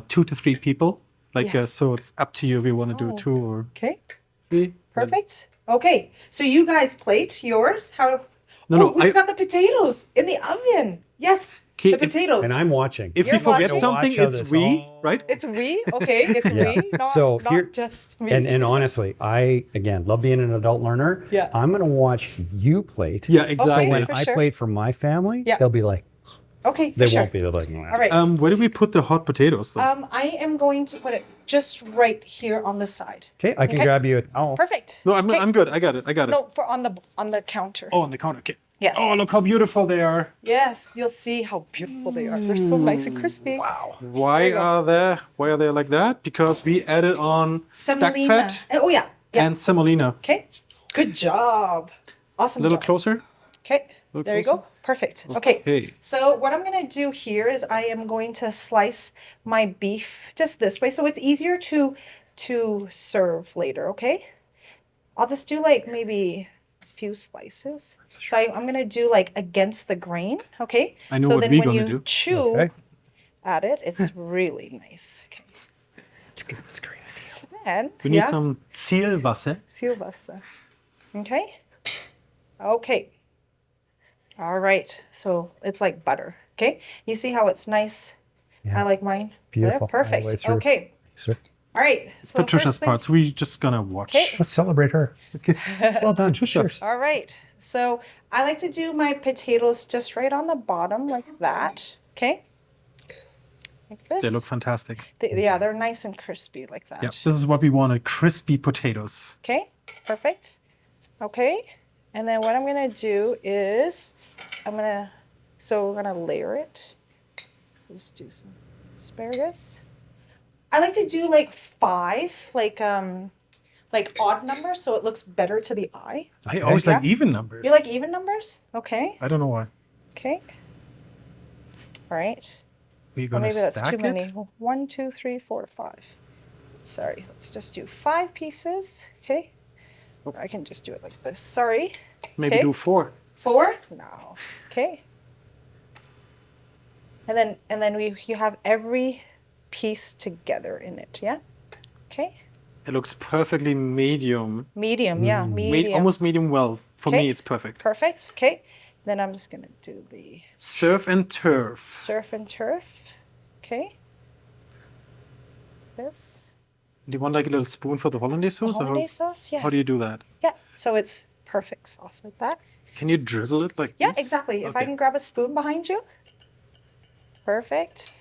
2 to 3 people.
Yes.
So it's up to you if you want to do
Oh.
2 or
Okay.
3.
Perfect. Okay. So you guys plate yours. How?
No,
we forgot the potatoes in the oven. Yes,
Okay,
the potatoes.
And I'm watching.
If
You're
we forget
watching.
something,
Watch how
it's
this
we,
all-
right?
It's we. Okay, it's
Yeah.
we. Not,
So
not
here-
just me.
And honestly, I, again, love being an adult learner.
Yeah.
I'm going to watch you plate.
Yeah,
So
exactly.
when
for
I
sure.
plate for my family,
Yeah.
they'll be like,
Okay, for
They
sure.
won't be like.
All right.
Where do we put the hot potatoes though?
I am going to put it just right here on the side.
Okay, I can
Okay.
grab you a towel.
Perfect.
No, I'm,
Okay.
I'm good. I got it. I got it.
No, for on the counter.
Oh, on the counter. Okay.
Yes.
Oh, look how beautiful they are.
Yes, you'll see how beautiful they are. They're so nice and crispy. Wow.
Why are they like that? Because we added on duck
Semolina.
fat
Oh yeah. Yeah.
and semolina.
Okay. Good job. Awesome.
A little
job.
closer.
Okay. There you go. Perfect. Okay.
Okay.
So what I'm gonna do here is I am going to slice my beef just this way, so it's easier to serve later. Okay. I'll just do like maybe a few slices. So I'm gonna do like against the grain. Okay.
I know
so
what
then
we're
when
gonna
you
do.
chew
Okay.
at it, it's really nice. Okay.
It's good. It's great.
And
We need some Zielwasser.
Zielwasser. Okay. Okay. All right. So it's like butter. Okay. You see how it's nice?
Yeah.
I like mine.
Beautiful.
Yeah,
All the
perfect.
way through.
Okay.
Sir.
All right. So
Patricia's
first thing-
part. So we're just gonna watch.
Okay.
Let's celebrate her. Well done. Cheers.
All right. So I like to do my potatoes just right on the bottom like that. Okay. Like this.
They look fantastic.
Yeah, they're nice and crispy like that.
Yeah, this is what we wanted. Crispy potatoes.
Okay, perfect. Okay, and then what I'm gonna do is we're gonna layer it. Let's do some asparagus. I like to do like 5, like odd numbers, so it looks better to the eye.
I always like even numbers.
You like even numbers? Okay,
I don't know why.
okay. All right.
Are you
Or
gonna
maybe that's
stack
too
it?
many. 1, 2, 3, 4, 5. Sorry, let's just do 5 pieces. Okay. Or I can just do it like this. Sorry.
Maybe
Okay.
do 4.
4? No. Okay. And then you have every piece together in it. Yeah. Okay.
It looks perfectly medium.
Medium. Yeah. Medium.
Almost medium well. For
Okay.
me, it's perfect.
Perfect. Okay. Then I'm just gonna do the
Surf and turf.
surf and turf. Okay. This.
Do you want like a little spoon for the hollandaise sauce? or
Hollandaise sauce. Yeah.
how do you do that?
Yeah. So it's perfect sauce like that.
Can you drizzle it like
Yeah,
this?
exactly. If I
Okay.
can grab a spoon behind you. Perfect.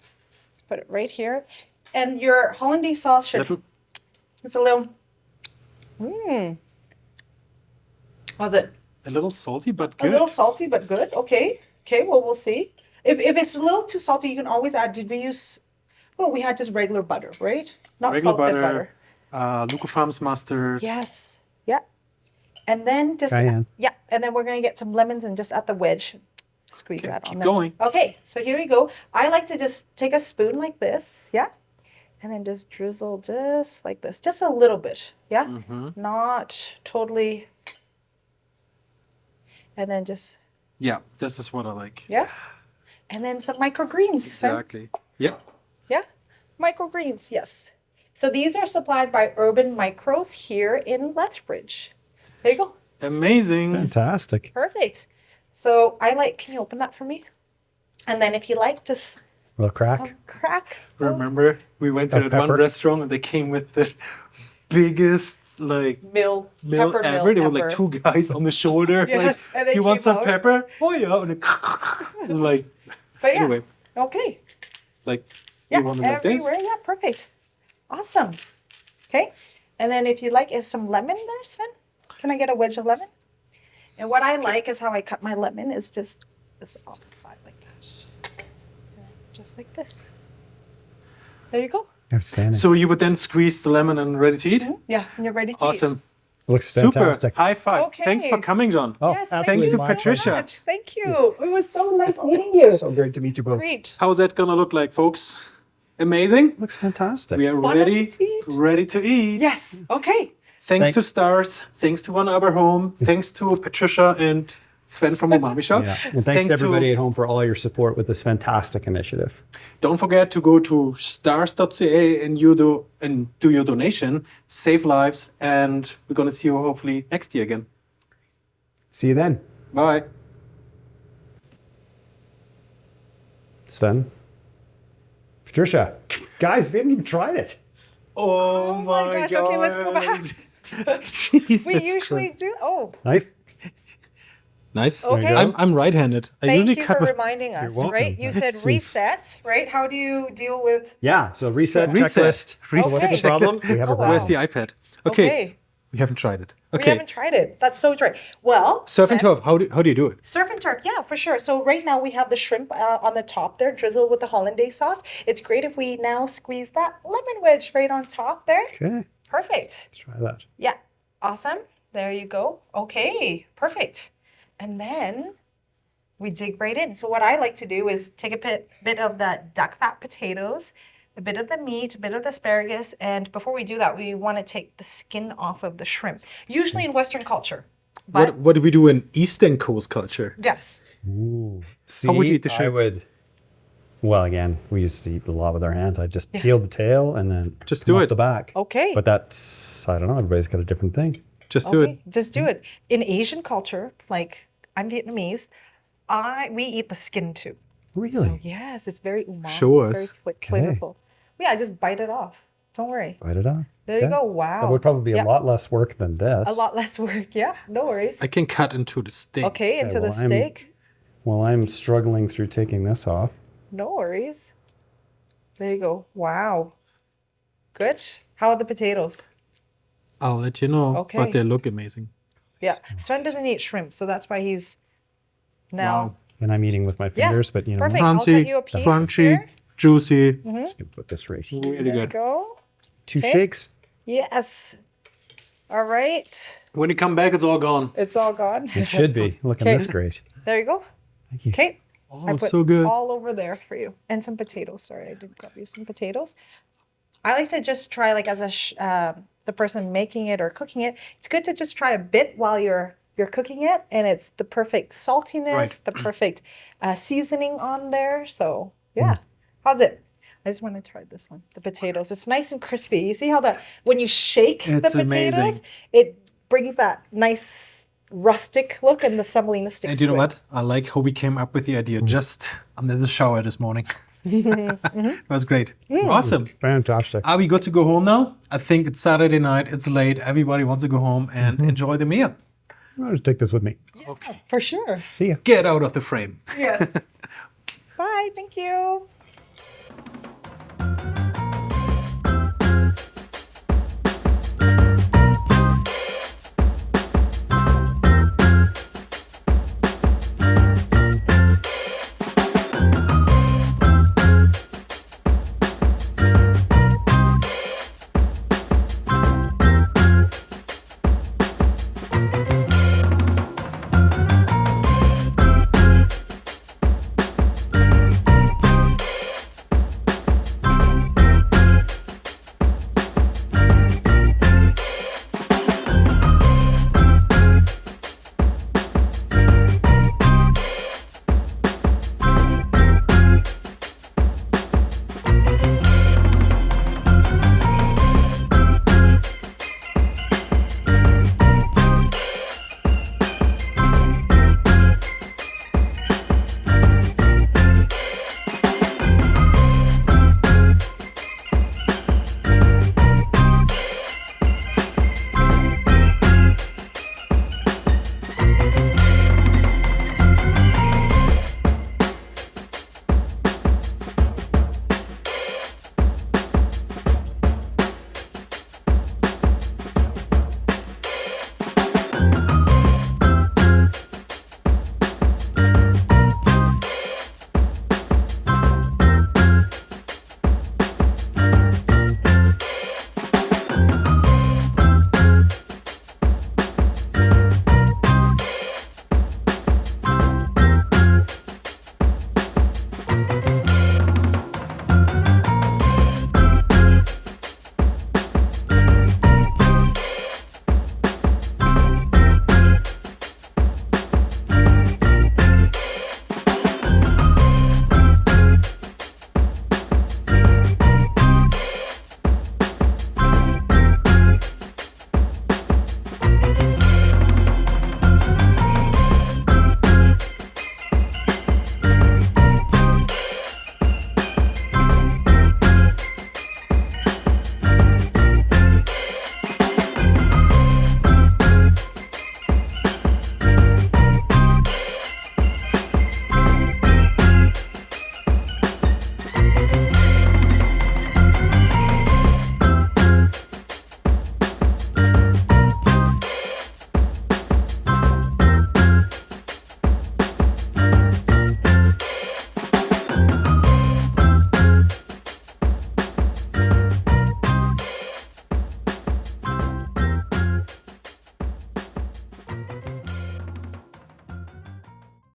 Let's put it right here. And your hollandaise sauce should,
Let me-
it's a little, was it
a little salty, but
a
good.
little salty but good? Okay. Okay, well, we'll see. If it's a little too salty, you can always add, did we use, well, we had just regular butter, right? Not
Regular
salted
butter, Luca Farms mustard.
Yes. Yeah. And then just,
Cayenne.
yeah. And then we're going to get some lemons and just at the wedge, squeeze that on
keep
there.
going.
Okay. So here we go. I like to just take a spoon like this. Yeah. And then just drizzle just like this, just a little bit. Yeah.
Mm-hmm.
Not totally. And then just,
Yeah, this is what I like.
yeah. And then some microgreens. Sam.
Exactly. Yep.
Yeah, microgreens, yes. So these are supplied by Urban Micros here in Lethbridge. There you go.
Amazing.
Fantastic.
Perfect. So I like, can you open that for me? And then if you like, just
Little crack.
some crack.
Remember, we went to
Of
that one
pepper.
restaurant and they came with the biggest like
Mill,
meal
pepper
ever. There were like
ever.
2 guys on the shoulder.
Yes,
like,
and they
you want
came
some
out.
pepper? Oh yeah. And then, like,
But yeah,
anyway,
okay.
like
Yeah,
you want it like this?
everywhere. Yeah, perfect. Awesome. Okay. And then if you like, is some lemon there, Sven? Can I get a wedge of lemon? And what I like is how I cut my lemon is just this off the side like that. Just like this. There you go.
Outstanding.
So you would then squeeze the lemon and ready to eat?
Yeah, and you're ready to
Awesome.
eat.
Looks
Super.
fantastic.
High five.
Okay.
Thanks for coming, John.
Oh,
Yes, thank
Thanks
you
to
so
Patricia.
much. Thank you. It was so nice meeting you.
So great to meet you both.
Great.
How's that gonna look like, folks? Amazing.
Looks fantastic.
We are
Bon
ready,
appetit.
ready to eat.
Yes. Okay.
Thanks to Stars. Thanks to Arbor Home. Thanks to Patricia and Sven from Umami Shop.
Yeah. And thanks to everybody at home for all your support with this fantastic initiative.
Don't forget to go to stars.ca and do your donation. Save lives, and we're gonna see you hopefully next year again.
See you then.
Bye.
Sven. Patricia. Guys, we haven't even tried it.
Oh,
my gosh, okay, let's go back.
Jesus
We usually
Christ.
do. Oh,
Knife?
Knife.
Okay.
I'm right-handed. I
Thank
usually
you
cut
for
with.
reminding us,
welcome.
right? You said
That's-
reset, right? How do you deal with...
Yeah. So reset
Reset.
checklist.
Reset.
So what's the problem? We have a
Oh, wow.
Where's
problem.
the iPad? Okay.
Okay.
We haven't tried it.
We
Okay.
haven't tried it. That's so dry. Well,
Surf and
then-
turf. How do you do it?
Surf and turf, yeah, for sure. So right now we have the shrimp on the top there, drizzled with the hollandaise sauce. It's great if we now squeeze that lemon wedge right on top there.
Okay.
Perfect.
Let's try that.
Yeah, awesome. There you go. Okay, perfect. And then we dig right in. So what I like to do is take a bit of the duck fat potatoes, a bit of the meat, a bit of the asparagus, and before we do that, we want to take the skin off of the shrimp. Usually in Western culture, but
What do we do in Eastern Coast culture?
yes.
See,
How would you eat the
I
shrimp?
would. Well, again, we used to eat a lot with our hands. I'd just peel the tail and then
Just
come
do
off
it.
the back.
Okay.
But that's, I don't know. Everybody's got a different thing.
Just do it.
Just do it. In Asian culture, like I'm Vietnamese, we eat the skin too.
Really?
So yes, it's very umami.
Show
it's
us.
very flavorful. Yeah, I just bite it off. Don't worry.
Write it on.
There you go. Wow.
That would probably be
Yeah.
a lot less work than this.
A lot less work. Yeah, no worries.
I can cut into the steak.
Okay, into
well,
the
I'm-
steak.
Well, I'm struggling through taking this off.
No worries. There you go. Wow. Good. How are the potatoes?
I'll let you know.
Okay.
But they look amazing.
Yeah. Sven doesn't eat shrimp, so that's why he's now.
Wow.
And I'm eating with my
Yeah,
fingers, but you know,
perfect. I'll cut
Crunchy,
you a piece
crunchy,
here.
juicy.
Mm-hmm.
I'm just gonna put this right here.
Really
There you
good.
go.
2
Okay.
shakes.
Yes. All right.
When you come back, it's all gone.
It's all gone.
It should be looking
Okay.
this great.
There you go.
Thank you.
Okay.
Oh,
I put
so good.
all over there for you. And some potatoes. Sorry, I didn't grab you some potatoes. I like to just try, like, as the person making it or cooking it, it's good to just try a bit while you're cooking it, and it's the perfect saltiness,
Right.
the perfect seasoning on there. So yeah, how's it? I just want to try this one, the potatoes. It's nice and crispy. You see how when you shake
It's
the potatoes,
amazing.
it brings that nice rustic look, and the semolina sticks.
And you know
to it.
what? I like how we came up with the idea just under the shower this morning. It was great. Awesome.
Fantastic.
Are we good to go home now? I think it's Saturday night. It's late. Everybody wants to go home and enjoy the meal.
I'll just take this with me.
For sure.
See ya.
Get out of the frame.
Yes. Bye. Thank you.